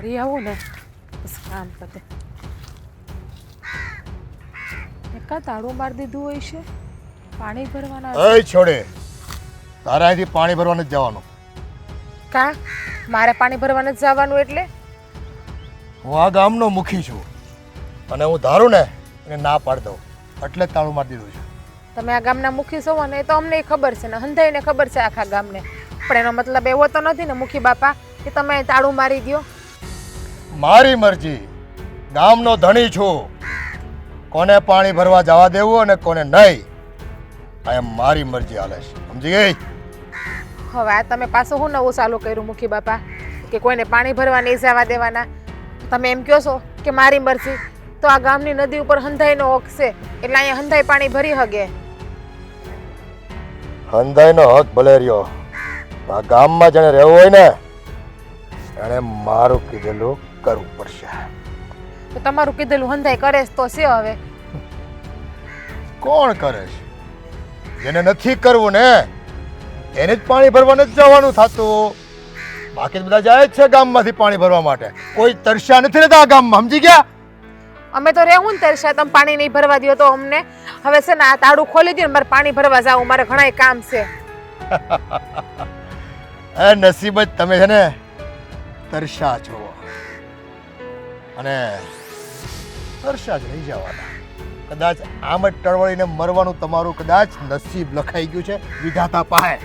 કરી આવું ને બસ કામ પતે. એકા તાળું મારી દીધું હોય છે. પાણી ભરવાના અય છોડે, તારા અહીંથી પાણી ભરવા નથી જવાનું. કા મારે પાણી ભરવા નથી જવાનું એટલે? હું આ ગામનો મુખી છું અને હું ધારું ને એને ના પાડી દઉં એટલે જ તાળું મારી દીધું છે. તમે આ ગામના મુખી છો ને એ તો અમને ખબર છે ને હંધાઈને ખબર છે આખા ગામને. પણ એનો મતલબ એવો તો નથી ને મુખી બાપા કે તમે તાળું મારી દો. મારી મરજી, ગામનો ધણી છું. કોને પાણી ભરવા જવા દેવું અને કોને નહીં આ મારી મરજી હાલે છે, સમજી ગઈ? હવે આ તમે પાછું હું નવું ચાલુ કર્યું મુખી બાપા કે કોઈને પાણી ભરવા નહીં જવા દેવાના? તમે એમ કહો છો કે મારી મરજી, તો આ ગામની નદી ઉપર હંધાઈનો હક છે એટલે અહીંયા હંધાઈ પાણી ભરી હગે. હંધાઈનો હક ભલે રહ્યો, આ ગામમાં જેને રહેવું હોય ને એને મારું કીધેલું કરવું પડશે. તો તમારું કીધેલું હંધાઈ કરે તો છે હવે? કોણ કરે છે? જેને નથી કરવું ને એને જ પાણી ભરવા નથી જવાનું થતું. બાકી બધા જાય જ છે ગામમાંથી પાણી ભરવા માટે. કોઈ તરસ્યા નથી રહેતા આ ગામમાં, સમજી ગયા? અમે તો રહેવું ને તરસ્યા, તમે પાણી નહીં ભરવા દો તો અમને. હવે છે ને આ તાળું ખોલી દો ને મારે પાણી ભરવા જાવું, મારે ઘણા કામ છે. એ નસીબ જ તમે છે ને તરસ્યા છો અને તરસ્યા જ રહી જવાના. કદાચ આમ જ ટળવળીને મરવાનું તમારું કદાચ નસીબ લખાઈ ગયું છે વિધાતા પાસે.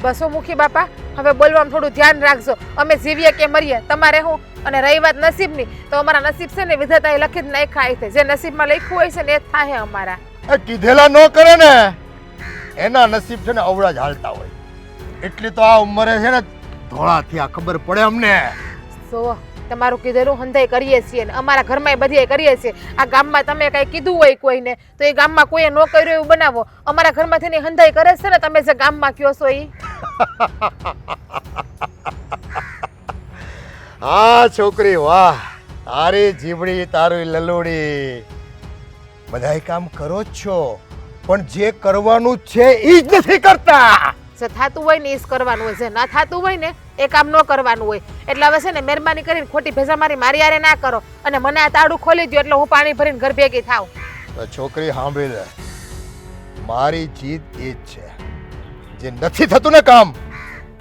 બસો મુખી બાપા હવે બોલવામાં થોડું ધ્યાન રાખજો. અમે જીવીએ કે મરીએ તમારે હું. અને રહી વાત નસીબની, તો અમારા નસીબ છે ને વિધાતાએ લખી જ નાખ્યા છે. જે નસીબમાં લખ્યું હોય છે ને એ જ થાય અમારા. એ કીધેલા ન કરે ને એના નસીબ છે ને અવળા જ હાલતા હોય. એટલી તો આ ઉંમરે છે ને ધોળા થયા ખબર પડે અમને. જો તમારું કીધેલું હંધાઈ કરીએ છીએ ને અમારા ઘરમાં બધીએ કરીએ છીએ. આ ગામમાં તમે કઈ કીધું હોય કોઈને તો એ ગામમાં કોઈએ ન કર્યું એવું બનાવો. અમારા ઘરમાંથી ની હંધાઈ કરે છે ને તમે જે ગામમાં કયો છો ઈ. હા છોકરી વાહ, તારી જીબડી તારી લલુડી બધાય કામ કરો જ છો પણ જે કરવાનું છે ઈ જ નથી કરતા. જે થાતું હોય ને એ જ કરવાનું હોય, જે ના થાતું હોય ને એ કામ ન કરવાનું હોય. એટલે હવે છે ને મહેરબાની કરીને ખોટી ભેજા મારી યારે ના કરો અને મને આ તાળું ખોલી દો એટલે હું પાણી ભરીને ઘર ભેગી થાવ. તો છોકરી સાંભળી લે, મારી જીત એ જ છે. જે નથી થતું ને કામ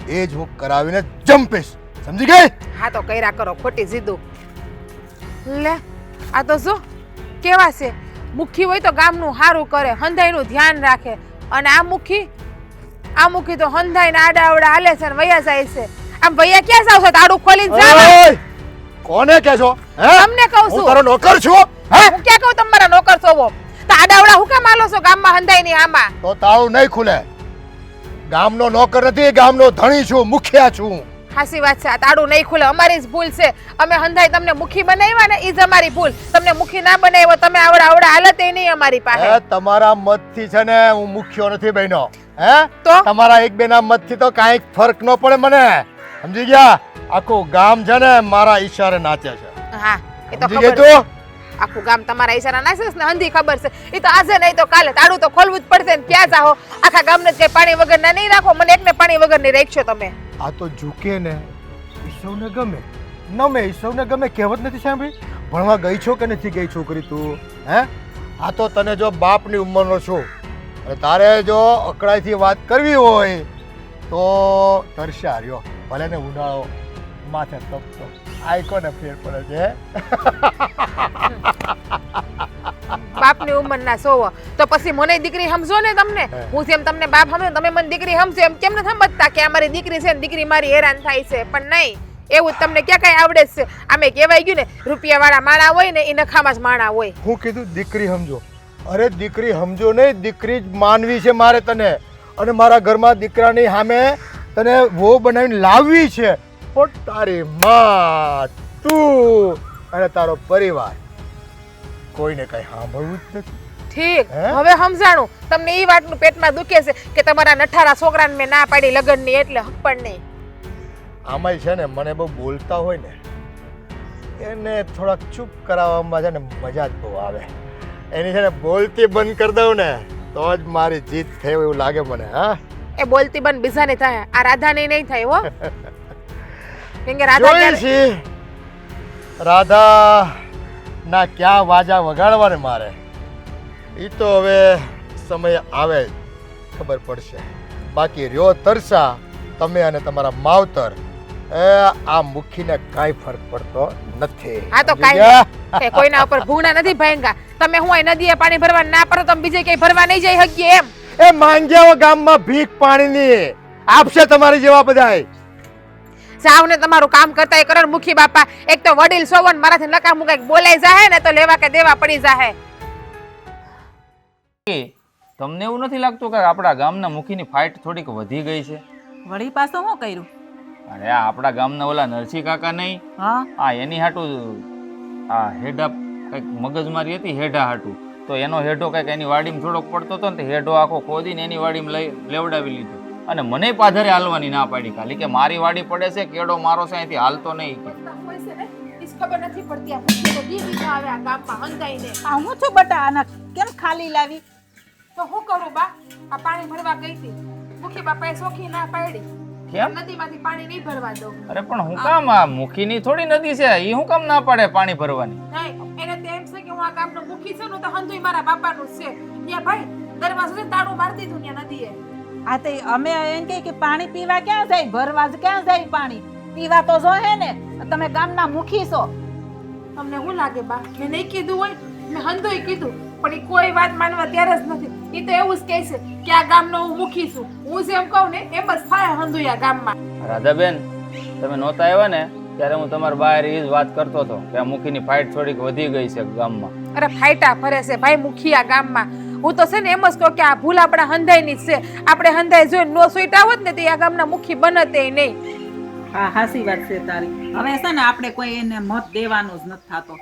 એ જ હું કરાવીને જંપીશ, સમજી ગઈ? હા તો કર્યા કરો ખોટી જીદું. લે આ તો જો કેવા છે, મુખી હોય તો ગામનું સારું કરે, હંધાઈનું ધ્યાન રાખે. અને આ મુખી તો હંધાઈને આડા આવડા હાલે છે ને વયા જાય છે. આમ વયા ક્યાં જાવ છો? તાળું ખોલીને જાવ. ઓય! કોને કહે છો? હે? તમને કહું છું. હું તારો નોકર છું? હે? હું ક્યાં કહું તમારા નોકર છો? તો આડા આવડા હું કેમ હાલો છો ગામમાં હંધાઈની આમાં? તો તાળું નહીં ખુલે. ગામનો નોકર નથી, ગામનો ધણી છું, મુખિયા છું. હાસી વાત છે, આ તાળું નહીં ખુલે. અમારી જ ભૂલ છે. અમે હંધાઈ તમને મુખી બનાવ્યા ને એ જ અમારી ભૂલ. તમને મુખી ના બનાવ્યો તમે આવડા આવડા હાલત એ નહીં અમારી પાસે. તમારા મતથી છે ને હું મુખ્યો નથી બન્યો. હે? તો તમારા એક બેના મતથી તો કાંઈ ફરક ન પડે મને, સમજી ગયા? આખું ગામ છે ને મારા ઈશારે નાચે છે. હા એ તો સમજી ગઈ ખબર છે. તું? આખું ગામ તમારા ઈશારા નાચે છે ને હંધી ખબર છે. એ તો આજે નહીં તો કાલે તાળું તો ખોલવું જ પડશે ને ક્યાં જાઓ? આખા ગામને કઈ પાણી વગર ના નહીં રાખો, મને એકને પાણી વગર નહીં રાખશો તમે. આ તો ઝૂકે ને ઈસવને ગમે, નમે ઈસવને ગમે. કહેવત નથી સાંભળી? ભણવા ગઈ છો કે નથી ગઈ છોકરી તું? હે? આ તો તને જો બાપની ઉંમરનો છો અને તારે જો અકળાઈથી વાત કરવી હોય તો તરસ્યા રહ્યો. ભલે ને ઉનાળો માથે તપતો આયકો ને ફેર પડે છે. બાપની ઉંમરના સોવો તો પછી મને દીકરી સમજો ને તમને. હું જેમ તમને બાપ સમજો તમે મને દીકરી સમજો એમ કેમ નથી સમજતા કે અમારી દીકરી છે ને દીકરી મારી હેરાન થાય છે? પણ નહીં, એવું તમને ક્યાં કઈ આવડે છે? આમે કહેવાય ગયું ને રૂપિયા વાળા માણા હોય ને એ નખામાં જ માણા હોય. હું કીધું દીકરી સમજો? અરે દીકરી સમજો નહીં, દીકરી જ માનવી છે મારે તને. અને મારા ઘરમાં દીકરાની સામે તને વો બનાવીને લાવવી છે. પણ તારી માં, તું અને તારો પરિવાર કોઈને કઈ સાંભળવું જ નથી. ઠીક, હવે સમજાણું. તમને એ વાતનું પેટમાં દુખે છે કે તમારા નઠારા છોકરાને મેં ના પાડી લગ્નની એટલે હક પણ નહીં. આમાંય છે ને મને બહુ બોલતા હોય ને એને થોડાક ચૂપ કરાવવામાં છે ને મજા જ બહુ આવે. એની છે ને બોલતી બંધ કરી દઉં ને તો જ મારી જીત થઈ એવું લાગે મને. હા, એ બોલતી બંધ બીજાને થાય, આ રાધાને નહીં થાય હો. કેમ કે રાધા જોઈ છે રાધા ના ક્યાં વાજા વગાડવા ને મારે એ તો હવે સમય આવે ખબર પડશે. બાકી રહ્યો તરસા તમે અને તમારા માવતર આ મુખીને કાંઈ ફરક પડતો નથી. હા તો કાંઈ કે કોઈના ઉપર ભૂંગળા નથી ભાંગા. તમે હું અહીં નદીએ પાણી ભરવા ના પડો તમે બીજે ક્યાંય ભરવા નહીં જઈ શકીએ એમ. એ માંગ્યાઓ ગામમાં ભીખ પાણીની આપશે તમારી જેવા બધાય. જાવ ને તમારું કામ કરતા કરો ને મુખી બાપા. એક તો વડીલ સોવન મારાથી નકામું કઈક બોલાઈ જાહે ને તો લેવા કે દેવા પડી જાહે. તમને એવું નથી લાગતું કે આપણા ગામના મુખીની ફાઇટ થોડીક વધી ગઈ છે? વળી પાછો શું કર્યું? અરે આ આપણા ગામના ઓલા નરસિંહ કાકા નહીં, હા એની હાટું આ હેડા કઈક મગજમારી હતી હેડા હાટું, તો એનો હેડો કઈક એની વાડીમાં થોડોક પડતો હતો ને હેડો આખો ખોદીને એની વાડીમાં લેવડાવી લીધો અને મને પાધરે હાલવાની ના પાડી ખાલી કે મારી વાડી પડે છે કેડો મારો છે અહીંથી હાલતો નહીં કે. ખબર નથી પડતી આ મુખી તો દીદી આવે આ ગામમાં હંધાઈને. આ હું છું બટા, આના કેમ ખાલી લાવી? તો હું કરું બા? આ પાણી ભરવા ગઈ હતી. મુખી બાપાએ સોખી ના પાડી. કેમ? નદીમાંથી પાણી નહીં ભરવા દઉં. અરે પણ હું કામ આ મુખીની થોડી નદી છે, ઈ હું કામ ના પાડે પાણી ભરવાની? નહીં એને તો એમ છે કે હું આ ગામનો મુખી છું ને તો હંધુય મારા બાપાનું છે. ત્યાં ભાઈ દરવાજો તાળું મારી દીધું ત્યાં નદીએ. આ તે અમે એમ કે પાણી પીવા ક્યાં જાય? ભરવા જ ક્યાં જાય પાણી? પીવા તો જો હે ને. તમે ગામના મુખી છો. તમને શું લાગે બા મેં નહીં કીધું હોય? મેં હંધુય કીધું પણ એ કોઈ વાત માનવા તૈયાર જ નથી. એ તો એવું જ કહે છે કે આ ગામનો હું મુખી છું. હું જેમ કહું ને એમ જ થાય હંધુય આ ગામમાં. રાધાબેન તમે નહોતા આવ્યા ને ત્યારે હું તમારા બહાર એ જ વાત કરતો હતો કે આ મુખીની ફાઇટ થોડીક વધી ગઈ છે ગામમાં. અરે ફાઈટા ફરે છે ભાઈ મુખી આ ગામમાં. હું તો છે ને એમ જ કહું કે આ ભૂલ આપણા હંધાઈની જ છે. આપણે હંધાઈ જોઈને નો સુઈટા હોત ને તો આ ગામના મુખી બનતે નહીં. હા હાસી વાત છે તારી. હવે છે ને આપણે કોઈ એને મત દેવાનું જ નથી થતો.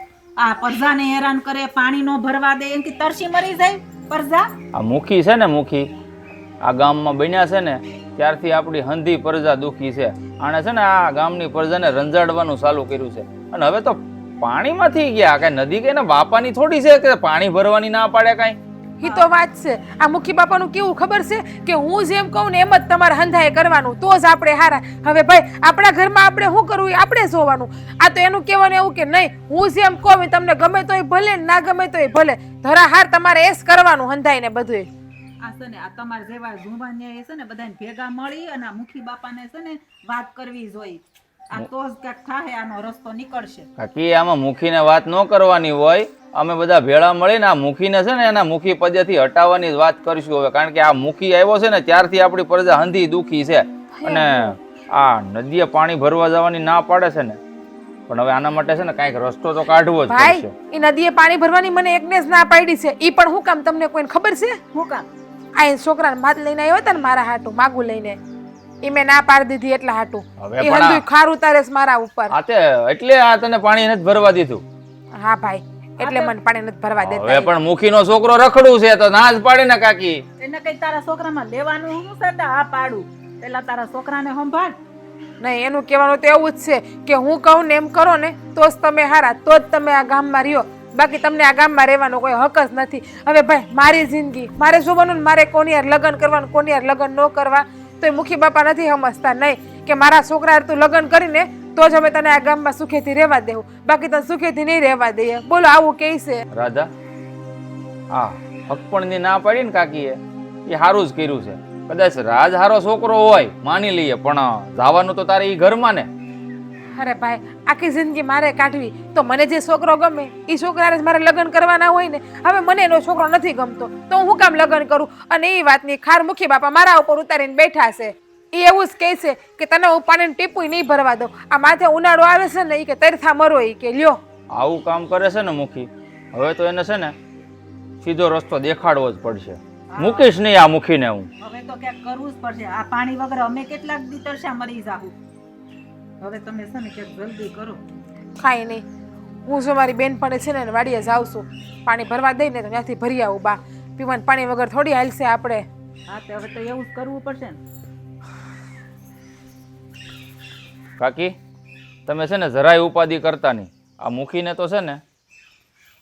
આ પરજાને હેરાન કરે, પાણી નો ભરવા દે, એમ કે તરસી મરી જાય પરજા. આ મુખી છે ને મુખી આ ગામમાં બન્યા છે ને ત્યારથી આપણી હંધી પ્રજા દુખી છે. આણે છે ને આ ગામની પ્રજાને રંજાડવાનું ચાલુ કર્યું છે અને હવે તો પાણીમાંથી ગયા. કઈ નદી કઈ બાપાની થોડી છે કે પાણી ભરવાની ના પાડે કઈ. ઈ તો વાત છે. આ મુખી બાપાનું કેવું ખબર છે કે હું જેમ કહું ને એમ જ તમારે હંધાએ કરવાનું તો જ આપણે હારા. હવે ભાઈ આપણા ઘરમાં આપણે શું કરવું એ આપણે જોવાનું. આ તો એનું કહેવાનું એવું કે નહીં હું જેમ કહું તમને ગમે તોય ભલે ના ગમે તોય ભલે ધરાહાર તમારે એસ કરવાનું હંધાઈને બધું. આ છે ને આ તમારા જેવા જુવાનિયા એ છે ને બધાને ભેગા મળી અને આ મુખી બાપાને છે ને વાત કરવી જોઈએ. આ તો જ ક્યાંક થાય, આનો રસ્તો નીકળશે. કાકી આમાં મુખીને વાત ન કરવાની હોય. અમે બધા ભેળા મળીને આ મુખીને છે ને એના મુખી પદેથી હટાવવાની જ વાત કરીશું હવે. કારણ કે આ મુખી આવ્યો છે ને ત્યારથી આપણી પ્રજા હંધી દુખી છે અને આ નદીએ પાણી ભરવા જવાની ના પાડે છે ને. પણ હવે આના માટે છે ને કાંઈક રસ્તો તો કાઢવો જ ભાઈ પડશે. એ નદીએ પાણી ભરવાની મને એકને જ ના પાડી છે. ઈ પણ હું કામ તમને કોઈને ખબર છે? હું કામ? આ છોકરાને માથ લઈને આવ્યો હતા ને મારા હાટું માગું લઈને ઈ મેં ના પાડી દીધી એટલા હાટું. હવે એ પણ હંધુય ખાર ઉતારે છે મારા ઉપર. આ તે એટલે આ તને પાણી નથી ભરવા દીધું. હા ભાઈ એટલે મને પાણી નથી ભરવા હવે દેતા. પણ મુખીનો છોકરો રખડું છે તો ના જ પાડે ને કાકી. એને કઈ તારા છોકરામાં લેવાનું હું છે? આ પાડું પેલા તારા છોકરાને સંભાળ. નહીં એનું કહેવાનું તો એવું જ છે કે હું કહું ને એમ કરો ને તો જ તમે હારા, તો જ તમે આ ગામમાં રહ્યો. બાકી તમને આ ગામમાં રહેવાનો કોઈ હક જ નથી. હવે ભાઈ મારી જિંદગી મારે જોવાનું ને મારે કોની યાર લગ્ન કરવાનું કોની યાર લગ્ન ન કરવા તો એ મુખી બાપા નથી સમજતા. નહીં કે મારા છોકરા તું લગ્ન કરીને તો જ અમે તને આ ગામમાં સુખેથી રહેવા દેવું, બાકી તને સુખેથી નહીં રહેવા દઈએ. બોલો આવું કે છે? રાધા હા હકપણની ના પાડી ને કાકીએ એ સારું જ કર્યું છે. કદાચ રાજ હારો છોકરો હોય માની લઈએ પણ જવાનું તો તારે ઈ ઘરમાં ને. અરે ભાઈ આખી જિંદગી મારે કાઢવી તો મને જે છોકરો ગમે એ છોકરાને જ મારે લગ્ન કરવાના હોય ને. હવે મને એનો છોકરો નથી ગમતો તો હું કામ લગ્ન કરું? અને એ વાતની ખાર મુખી બાપા મારા ઉપર ઉતારીને બેઠા છે. એ એવું જ કહે છે કે તને હું પાણીનું ટીપું નહીં ભરવા દઉં. આ માથે ઉનાળો આવે છે ને એ કે તરથા મરો એ કે લ્યો. આવું કામ કરે છે ને મુખી. હવે તો એને છે ને સીધો રસ્તો દેખાડવો જ પડશે. મૂકીશ નહીં આ મુખીને હું. હવે તો ક્યાંક કરવું જ પડશે. આ પાણી વગર અમે કેટલાક દી તરસ્યા મરી જાહું. હવે તમે છે ને ક્યાંક જલ્દી કરો. કાંઈ નહીં હું જો મારી બેનપણી છે ને વાડીએ જાઉં છું પાણી ભરવા દઈને તો ત્યાંથી ભરી આવું. બા પીવાનું પાણી વગર થોડી હાલશે આપણે. હા તો હવે તો એવું જ કરવું પડશે ને. કાકી તમે છે ને જરાય ઉપાધિ કરતા નહીં. આ મુખીને તો છે ને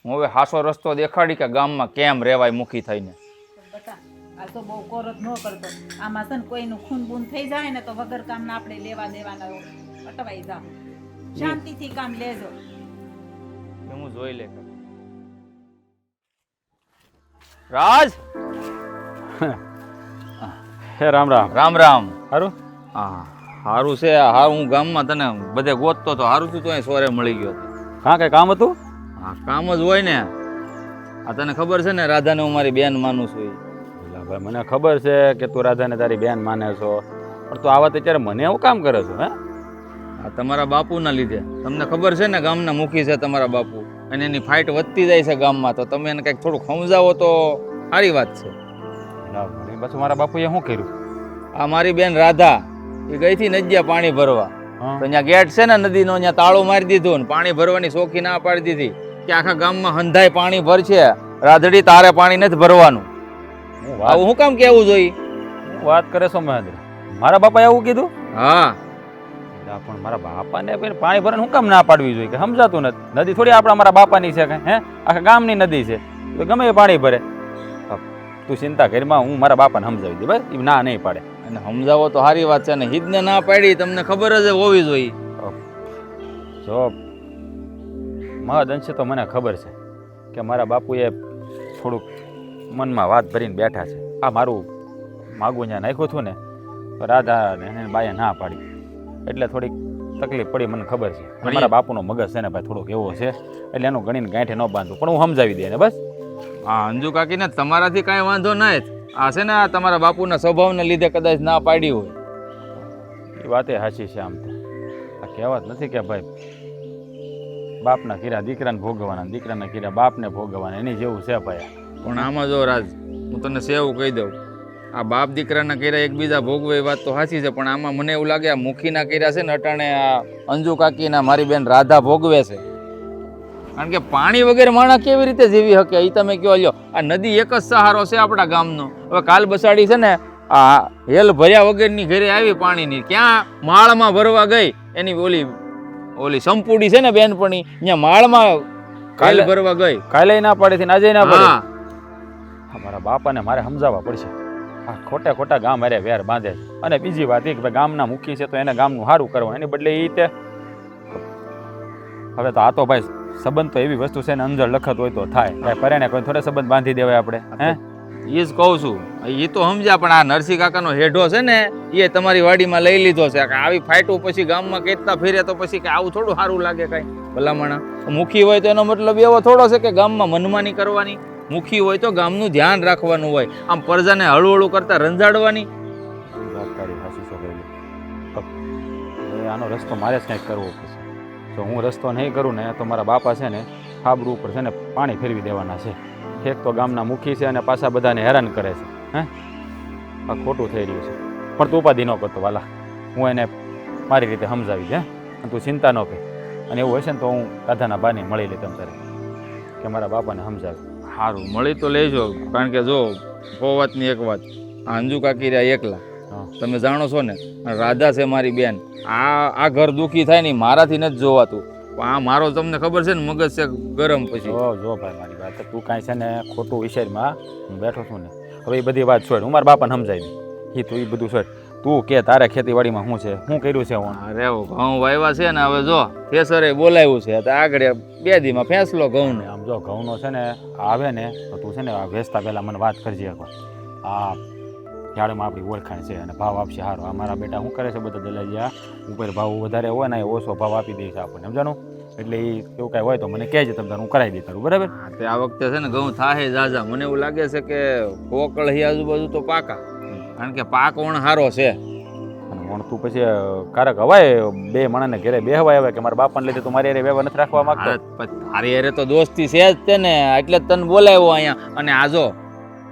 હું હવે હાસો રસ્તો દેખાડી કે ગામમાં કેમ રહેવાય મુખી થઈને. બતા આ તો બહુ કોરત ન કરતો. આમાં છે ને કોઈનું ખૂન બૂન થઈ જાય ને તો વગર કામના આપણે લેવા દેવાના અટવાઈ જાવ. શાંતિથી કામ લેજો. હું જોઈ લે. રાજ, હે રામ રામ. રામ રામ. હારું? હા હારું છે. હારું, હું ગામમાં તને બધે ગોતતો તો હારું તું તો અહીં સોરે મળી ગયો હતો. કાં કઈ કામ હતું? હા કામ જ હોય ને. આ તને ખબર છે ને રાધાને હું મારી બેન માનું છું. એટલે ભાઈ મને ખબર છે કે તું રાધાને તારી બેન માને છો, પણ તું આવા અત્યારે મને એવું કામ કરે છો? હે, આ તમારા બાપુના લીધે. તમને ખબર છે ને ગામના મુખી છે તમારા બાપુ, અને એની ફાઇટ વધતી જાય છે ગામમાં. તો તમે એને કંઈક થોડુંક સમજાવો તો સારી વાત છે. પાછું મારા બાપુએ શું કર્યું? આ મારી બેન રાધા એ ગઈ હતી નદીયા પાણી ભરવા. હા. તો અહીંયા ગેટ છે ને નદીનો, અહીંયા તાળું મારી દીધું ને પાણી ભરવાની શોખી ના પાડી દીધી કે આખા ગામમાં હંધાય પાણી ભરશે, રાધડી તારે પાણી નથી ભરવાનું. આવું શું કામ કેવું જોઈએ? વાત કરે છો મહેન્દ્ર? મારા બાપાએ એવું કીધું? હા પણ મારા બાપાને પાણી ભરવાનું શું કામ ના પાડવી જોઈએ? કે સમજાતું નથી. નદી થોડી આપણા મારા બાપાની છે કે હે, આખા ગામની નદી છે, તો ગમે એ પાણી ભરે. તું ચિંતા કરીમાં, હું મારા બાપાને સમજાવી દે. બસ એ ના નહીં પાડે. અને સમજાવો તો સારી વાત છે ને. હિદને ના પાડી તમને ખબર જ હોવી જોઈએ. જો મહદ અંશે તો મને ખબર છે કે મારા બાપુએ થોડુંક મનમાં વાત ભરીને બેઠા છે. આ મારું માગું ત્યાં નાખ્યું હતું ને, તો રાધા ને એને બાએ ના પાડી એટલે થોડીક તકલીફ પડી, મને ખબર છે. મારા બાપુનો મગજ છે ને ભાઈ થોડોક એવો છે, એટલે એનું ગણીને ગાંઠે ન બાંધવું, પણ હું સમજાવી દે ને બસ. હા અંજુ કાકીને તમારાથી કાંઈ વાંધો ના જ. આ છે ને આ તમારા બાપુના સ્વભાવને લીધે કદાચ ના પાડી હોય. એ વાતે સાચી છે. આમ તો આ કહેવત નથી કે ભાઈ બાપના કીરા દીકરાને ભોગવવાના, દીકરાના કીરા બાપને ભોગવવાના, એની જેવું છે ભાઈ. પણ આમાં જો રાજ, હું તને સેવું કહી દઉં, આ બાપ દીકરાના કીરા એકબીજા ભોગવે એ વાત તો સાચી છે, પણ આમાં મને એવું લાગે આ મુખીના કીરા છે ને અટાણે આ અંજુ કાકીના મારી બેન રાધા ભોગવે છે. કારણ કે પાણી વગેરે માણસ કેવી રીતે જીવી શકે એ તમે કહો. લ્યો આ નદી એક જ સહારો છે આપણા ગામનો. હવે કાલ બસાડી છે ને આ હેલ ભર્યા વગરની ઘરે આવી પાણીની, ક્યાં માળમાં ભરવા ગઈ એની ઓલી સંપૂડી છે ને બેનપણી, અહીંયા માળમાં કાલ ભરવા ગઈ. કાલે ના પાડે છે, આજે ના પડે. મારા બાપાને મારે સમજાવવા પડશે. આ ખોટા ખોટા ગામ અરે વેર બાંધે છે. અને બીજી વાત એ કે ભાઈ ગામના મુખી છે તો એને ગામનું સારું કરવું, એની બદલે એ તે હવે તો આ તો ભાઈ સંબંધ તો એવી વસ્તુ છે ને, અંદર લખત હોય તો થાય. કાંઈ પરે ને કોઈ થોડે સંબંધ બાંધી દેવાય આપણે. હે એ જ કહું છું. એ તો સમજ્યા, પણ આ નરસિંહ કાકાનો હેઢો છે ને એ તમારી વાડીમાં લઈ લીધો છે. કે આવી ફાઇટો પછી ગામમાં કેટલા ફેરે તો પછી કે આવું થોડું સારું લાગે કાંઈ ભલામણા. મુખી હોય તો એનો મતલબ એવો થોડો છે કે ગામમાં મનમાની કરવાની. મુખી હોય તો ગામનું ધ્યાન રાખવાનું હોય, આમ પ્રજાને હળુહળું કરતા રંજાડવાની. વાત કરી સાચી છે ભાઈ. આનો રસ્તો મારે જ કંઈક કરવો પડશે. જો હું રસ્તો નહીં કરું ને તો મારા બાપા છે ને ખાબરું ઉપર છે ને પાણી ફેરવી દેવાના છે. એક તો ગામના મુખી છે અને પાછા બધાને હેરાન કરે છે. હે આ ખોટું થઈ રહ્યું છે. પણ તું ઉપાધિ ન કરતો વાલા, હું એને મારી રીતે સમજાવી છે. તું ચિંતા ન કર. અને એવું હશે ને તો હું રાધાના બાને મળી લે તમ તારે, કે મારા બાપાને સમજાવી. સારું, મળી તો લેજો. કારણ કે જો વાતની એક વાત, આ અંજુ કાકી રહ્યા એકલા, તમે જાણો છો ને, રાધા છે મારી બેન. આ ઘર દુઃખી થાય નહીં મારાથી નથી જોવાતું. આ મારો તમને ખબર છે ને મગજ છે ગરમ. પછી જો ભાઈ મારી વાત, તું કાંઈ છે ને ખોટું વિષયમાં હું બેઠો છું ને, હવે એ બધી વાત છોડ. હું મારા બાપાને સમજાવી દઉં. તું એ બધું છોડ. તું કે તારે ખેતીવાડીમાં શું છે, શું કર્યું છે? હું અરે ઘઉં વાવ્યા છે ને, હવે જો થેસરે બોલાવ્યું છે તો આગળ 2 દીમાં ફેંસલો ઘઉં ને. આમ જો ઘઉંનો છે ને આવે ને તો તું છે ને આ વેચતા પહેલાં મને વાત કરજે એકવાર. આ યાર્ડમાં આપણી ઓળખાણ છે અને ભાવ આપશે સારો. આ મારા બેટા શું કરે છે, બધા દલાલિયા ઉપર ભાવ વધારે હોય ને ઓછો ભાવ આપી દે છે આપણને, સમજાનું? એટલે એ એવું કાંઈ હોય તો મને કહેજે, તમને હું કરાવી દઈ તારું, બરાબર? તે આ વખતે છે ને ઘઉં થાહે ઝાઝા. મને એવું લાગે છે કે કોકળ હી આજુબાજુ તો પાકા, કારણ કે પાક વણ સારો છે. અને વણ તું પછી કારક હવાય 2 માણસને ઘરે બેહવાય આવે કે મારા બાપાને લીધે તું મારી હારે વ્યવહાર નથી રાખવા માંગતો? તારી હારે તો દોસ્તી છે જ તે ને, એટલે જ તને બોલાવ્યો અહીંયા. અને આજો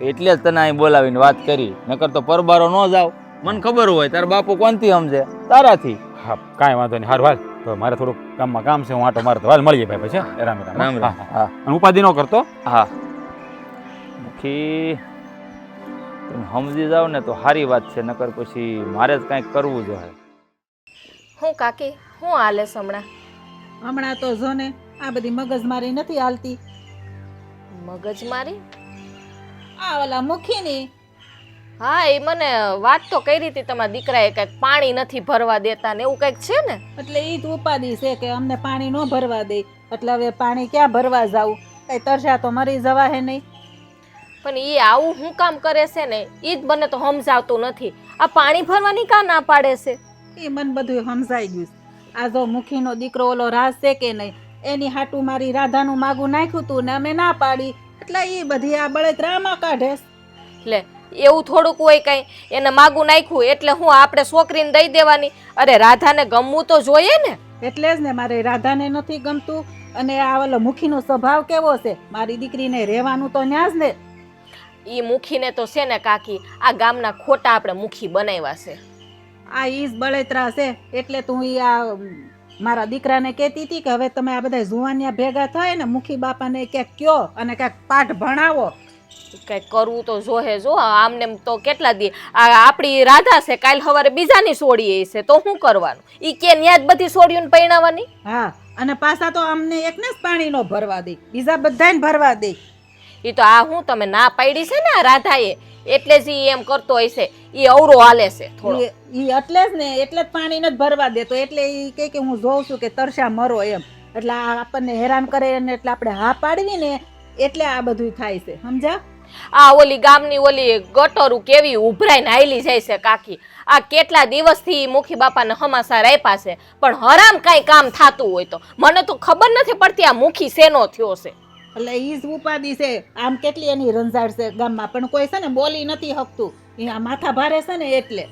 એટલે જ તને અહીં બોલાવીને વાત કરી, નકર તો પરબારો ન જાવ. મને ખબર હોય તારા બાપુ કોનથી સમજે, તારાથી. હા કાંઈ વાંધો નહીં. હારું હાલ, તો મારે થોડુંક કામમાં કામ છે, હું આટો મારે તો હાલ મળીએ ભાઈ પછી. રામ રામ. રામ રામ. હા, અને ઉપાધિ ન કરતો. હા મુખી તમે સમજી જાવ ને તો સારી વાત છે, નકર પછી મારે જ કાંઈક કરવું જોઈએ. હું કાકી, હું હાલે હમણાં? હમણાં તો જો ને આ બધી મગજમારી નથી હાલતી. મગજમારી? આ ઓલા મુખીની હા એ મને વાત તો કરી હતી તમારા દીકરાએ કંઈક પાણી નથી ભરવા દેતા ને એવું કંઈક છે ને. એટલે ઈ જ ઉપાધિ છે કે અમને પાણી ન ભરવા દે, એટલે હવે પાણી ક્યાં ભરવા જાવું? કઈ તરસ્યા તો મરી જવા હે નહીં. પણ એ આવું શું કામ કરે છે ને એ જ મને તો સમજાવતું નથી. આ પાણી ભરવાની કા ના પાડે છે? એ મને બધું સમજાઈ ગયું છે. આ જો મુખીનો દીકરો ઓલો રાજ છે કે નહીં, એની હાટું મારી રાધાનું માગું નાખ્યું તું ને અમે ના પાડી, એટલે એ બધી આ બળતરામાં કાઢે. લે એવું થોડુંક હોય કઈ, એને માગું નાખ્યું એટલે હું આપણે છોકરીને દઈ દેવાની? અરે રાધાને ગમવું તો જોઈએ ને. એટલે જ ને મારે રાધાને નથી ગમતું. અને આ ઓલો મુખીનો સ્વભાવ કેવો છે, મારી દીકરીને રહેવાનું તો ન્યા જ ને. ઈ મુખીને તો છે ને કાકી આ ગામના ખોટા આપણે મુખી બનાવ્યા છે. આ ઈ જ બળતરા છે. એટલે તું ઈ આ મારા દીકરાને કહેતી હતી કે હવે તમે આ બધા જુવાનિયા ભેગા થાય ને મુખી બાપાને ક્યાંક કયો અને ક્યાંક પાઠ ભણાવો. કઈક કરવું તો જોહે. જો આમને તો કેટલા દી આપણી રાધા છે, કાલ સવારે બીજાની સોડી છે તો શું કરવાનું? ઈ કે ન્યા જ બધી સોડીઓને પરણાવવાની? હા, અને પાછા તો અમને એકને જ પાણી નો ભરવા દે, બીજા બધાને ભરવા દે. ઈ તો આ હું તમે ના પાડી છે ને આ રાધાએ, એટલે જ ઈ એમ કરતો હશે. ઈ અવરો હાલે છે થોડો. ઈ એટલે જ ને, એટલે જ પાણી નથી ભરવા દેતો. એટલે ઈ કે હું જોઉં છું કે તરસ્યા મરો એમ. એટલે આ આપણને હેરાન કરે ને એટલે આપણે હા પાડવી ને એટલે આ બધું થાય છે, સમજ્યા? આ ઓલી ગામની ઓલી ગટરું કેવી ઉભરાઈને હાલી જાય છે કાકી. આ કેટલા દિવસથી મુખી બાપાને હમાસાર આપ્યા છે પણ હરામ કાંઈ કામ થાતું હોય તો મને તો ખબર નથી પડતી આ મુખી શેનો થયો છે. એટલે ઈ જ ઉપાધિ છે. આમ કેટલી એની રંજાડ છે ગામમાં, પણ કોઈ છે ને બોલી નથી શકતું. એ આ માથા ભારે છે ને એટલે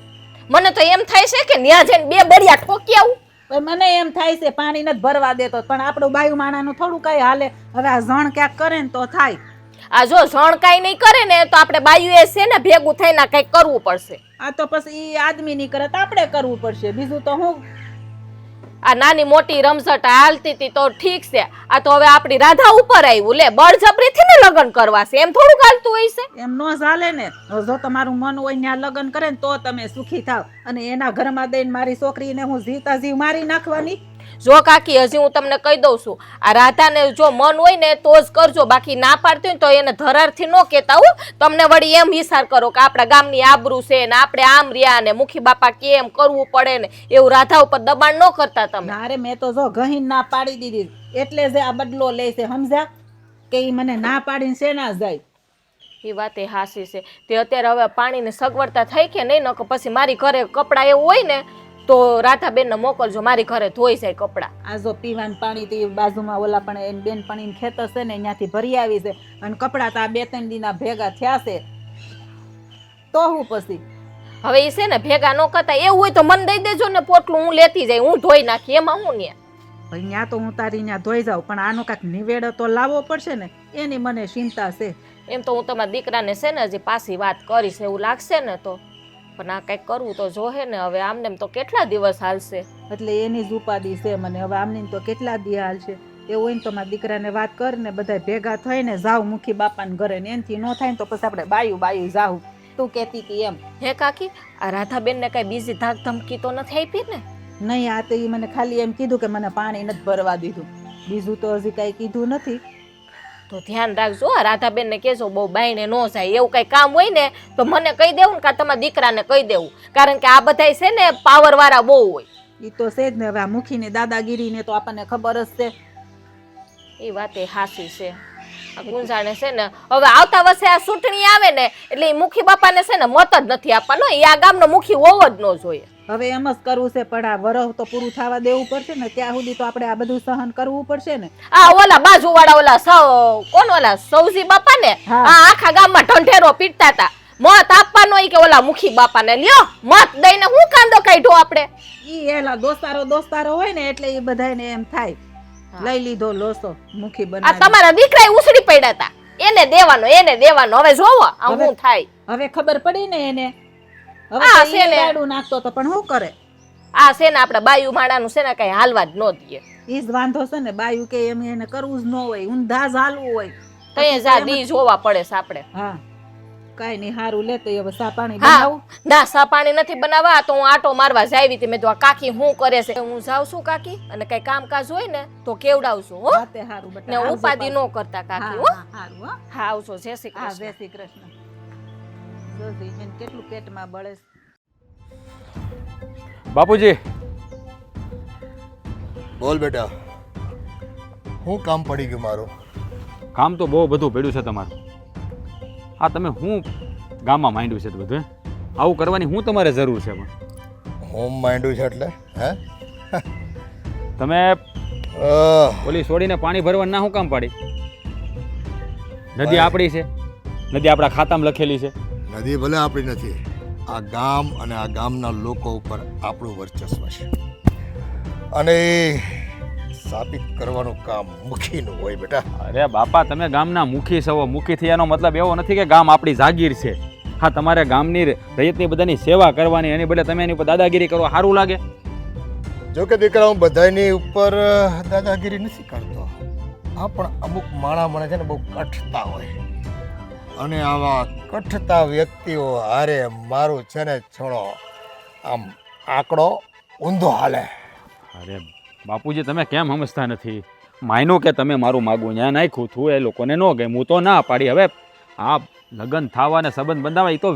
મને તો એમ થાય છે કે ન્યા જઈને બે બળિયા ઠોકી આવું. પણ મને એમ થાય છે પાણી નથી ભરવા દેતો, પણ આપણું બાયુ માણાનું થોડું કઈ હાલે. હવે આ ઝણ ક્યાંક કરે ને તો થાય. આ જો જણ કાંઈ નહીં કરે ને તો આપણે બાયુએ છે ને ભેગું થઈને કંઈક કરવું પડશે. આ તો પછી ઈ આદમી ની કરે તો આપણે કરવું પડશે, બીજું તો હું. આ નાની મોટી રમઝટ હાલતી હતી તો ઠીક છે, આ તો હવે આપણી રાધા ઉપર આવ્યું. લે બળજબરીથી ને લગ્ન કરવા છે, એમ થોડું હાલતું હોય છે? એમ નો ચાલે ને. જો તમારું મન હોય ત્યાં લગ્ન કરે ને તો તમે સુખી થાવ, અને એના ઘરમાં દઈને મારી છોકરીને હું જીવતા જીવ મારી નાખવાની? જો કાકી હજી હું તમને કહી દઉં છું, આ રાધાને જો મન હોય ને તો જ કરજો, બાકી ના પાડતી હોય તો એને ધરારથી ન કહેતા હો. તમને વળી એમ વિચાર કરો કે આપણા ગામની આબરૂ છે ને આપણે આમ રહ્યા ને મુખી બાપા કે એમ કરવું પડે ને એવું રાધા ઉપર દબાણ ન કરતા તમે. અરે મેં તો જો ગહીન ના પાડી દીધી, એટલે જ આ બદલો લે છે, સમજ્યા? કે ઈ મને ના પાડીને શેના જાય. એ વાત એ હાસી છે. તે અત્યારે હવે પાણીની સગવડતા થઈ કે નહીં, ન પછી મારી ઘરે કપડાં એવું હોય ને તો રાધાબેનને મોકલજો, મારી ઘરે ધોઈ જાય કપડાં. આ જો પીવાનું પાણી તો બાજુમાં ઓલા પણ એની બેન પણ ખેતર છે ને ત્યાંથી ભરી આવી છે, અને કપડાં તો આ 2-3 દીના ભેગા થયા છે તો હું પછી. હવે એ છે ને ભેગા ન કરતા એવું હોય તો મને દઈ દેજો ને પોટલું, હું લેતી જાય, હું ધોઈ નાખી. એમાં હું ને ભાઈ ત્યાં તો હું તારી ત્યાં ધોઈ જાઉં, પણ આનો કાંઈક નિવેડો તો લાવવો પડશે ને, એની મને ચિંતા છે. એમ તો હું તમારા દીકરાને છે ને હજી પાછી વાત કરીશ એવું લાગશે ને તો, પણ આ કંઈક કરવું તો જોહે ને. હવે આમને તો કેટલા દિવસ હાલશે? એટલે એની જ ઉપાધિ છે મને. હવે આમની તો કેટલા દી હાલશે. એવું હોય ને તો મારા દીકરાને વાત કર ને બધા ભેગા થઈને જાવ મુખી બાપાને ઘરે, ને એનથી ન થાય ને તો પછી આપણે બાયું જાવ. તું કહેતી હતી એમ. હે કાકી, આ રાધાબેનને કઈ બીજી ધાક ધમકી તો નથી આપી ને? નહીં, આ તો ઈ મને ખાલી એમ કીધું કે મને પાણી નથી ભરવા દીધું, બીજું તો હજી કઈ કીધું નથી. તો ધ્યાન રાખજો, આ રાધાબેનને કહેજો બહુ બાઈને ન જાય. એવું કઈ કામ હોય ને તો મને કહી દેવું ને, કાં તમારા દીકરાને કહી દેવું, કારણ કે આ બધાય છે ને પાવર વાળા બહુ હોય. ઈ તો છે જ ને. હવે આ મુખીની દાદાગીરીને તો આપણને ખબર જ છે. એ વાત એ હાસી છે. આ ગુંજાણે છે ને હવે આવતા વર્ષે આ ચૂંટણી આવે ને એટલે એ મુખી બાપાને છે ને મત જ નથી આપવાનો. એ આ ગામનો મુખી હોવો જ ન જોઈએ. હવે એમ જ કરવું છે, પણ આ વરહ તો પૂરું થવા દેવું પડશે ને, ત્યાં સુધી તો આપણે આ બધું સહન કરવું પડશે ને. આ ઓલા બાજુ વાળા ઓલા કોણ ઓલા સૌજી બાપા ને આ આખા ગામમાં ઢંઢેરો પીટતા હતા, મત આપવાનો કે ઓલા મુખી બાપાને. લ્યો મત દઈને હું કાંદો કાઢ્યો આપણે. ઈ એલા દોસ્તારો હોય ને એટલે એ બધાને એમ થાય લઈ લીધો લોસો મુખી આ બનાવી. તમારા દીકરાએ ઉસળી પડ્યા હતા, એને દેવાનો. હવે જોવો આ હું થાય. હવે ખબર પડી ને એને. હવે આ તો છે ઈ ને. ગાડું નાખતો તો પણ શું કરે? આ છે ને આપણે બાયુ માણાનું છે ને કઈ હાલવા જ ન દઈએ. ઈ જ વાંધો છે ને, બાયું કે એમ એને કરવું જ ન હોય, ઊંધા જ હાલવું હોય. તઈ જા દી જોવા પડે છે આપણે. હા કઈ નહીં, હારું લે તો હવે સા પાણી હા બનાવું. ના સા પાણી નથી બનાવવા, તો હું આટો મારવા જાવી હતી. મેં તો આ કાકી શું કરે છે હું જાઉં છું કાકી, અને કઈ કામકાજ હોય ને તો કેવડાવશું હો. હા તે હારું ને બેટા. ઉપાધિ ન કરતા કાકી હો. હારું હો. હા આવજો. જય શ્રી હા કૃષ્ણ. જય શ્રી કૃષ્ણ. જોજે એને કેટલું પેટમાં બળે છે. બાપુજી બોલ બેટા, શું કામ પડી ગયું મારું? કામ તો બહુ બધું પડ્યું છે તમારું. હા, તમે હું ગામમાં માંડ્યું છે તો બધું આવું કરવાની હું તમારે જરૂર છે? પણ હોમ માંડ્યું છે એટલે હે? તમે ઓલી છોડીને પાણી ભરવા ના શું કામ પાડી? નદી આપણી છે, નદી આપણા ખાતામાં લખેલી છે. નદી ભલે આપણી નથી, આ ગામ અને આ ગામના લોકો ઉપર આપણું વર્ચસ્વ છે, અને એ સાબિત કરવાનું કામ મુખીનું હોય બેટા. અરે બાપા, તમે ગામના મુખી છો. મુખીથી એનો મતલબ એવો નથી કે ગામ આપણી જાગીર છે. હા, તમારે ગામની રૈયતની બધાની સેવા કરવાની, એની બદલે તમે એની ઉપર દાદાગીરી કરો, સારું લાગે? જો કે દીકરા, હું બધાની ઉપર દાદાગીરી નથી કરતો. હા, પણ અમુક માણા મને છે ને બહુ કઠતા હોય, અને આવા કઠતા વ્યક્તિઓ હારે મારું છે ને છોડો આમ આંકડો ઊંધો હાલે. અરે બાપુજી, તમે કેમ સમજતા નથી? માયનો કે તમે મારું માગું ત્યાં નાખ્યું હતું, એ લોકોને ન ગમ્યું તો ના પાડી. હવે આ લગ્ન થવા ને સંબંધ બંધાવા એ તો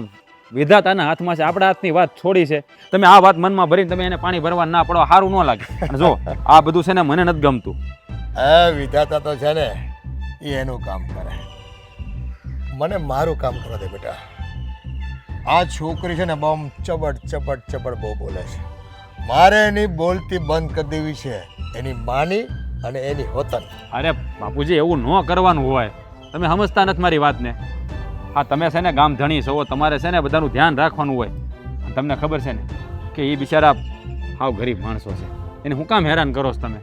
વિધાતાના હાથમાં છે, આપણા હાથની વાત છોડી છે. તમે આ વાત મનમાં ભરીને તમે એને પાણી ભરવા ના પડો, સારું ન લાગે. અને જો આ બધું છે ને મને નથી ગમતું. વિધાતા તો છે ને એ એનું કામ કરે, મને મારું કામ કરવા દે બેટા. આ છોકરી છે ને બહુ ચબડ બહુ બોલે છે. મારે એની બોલતી બંધ કરી દેવી છે, એની માની અને એની હોતન. અરે બાપુજી, એવું ન કરવાનું હોય. તમે સમજતા નથી મારી વાતને. હા, તમે છે ને ગામ ધણી છો, તમારે છે ને બધાનું ધ્યાન રાખવાનું હોય. તમને ખબર છે ને કે એ બિચારા હાવ ગરીબ માણસો છે, એને હું કામ હેરાન કરો છો તમે?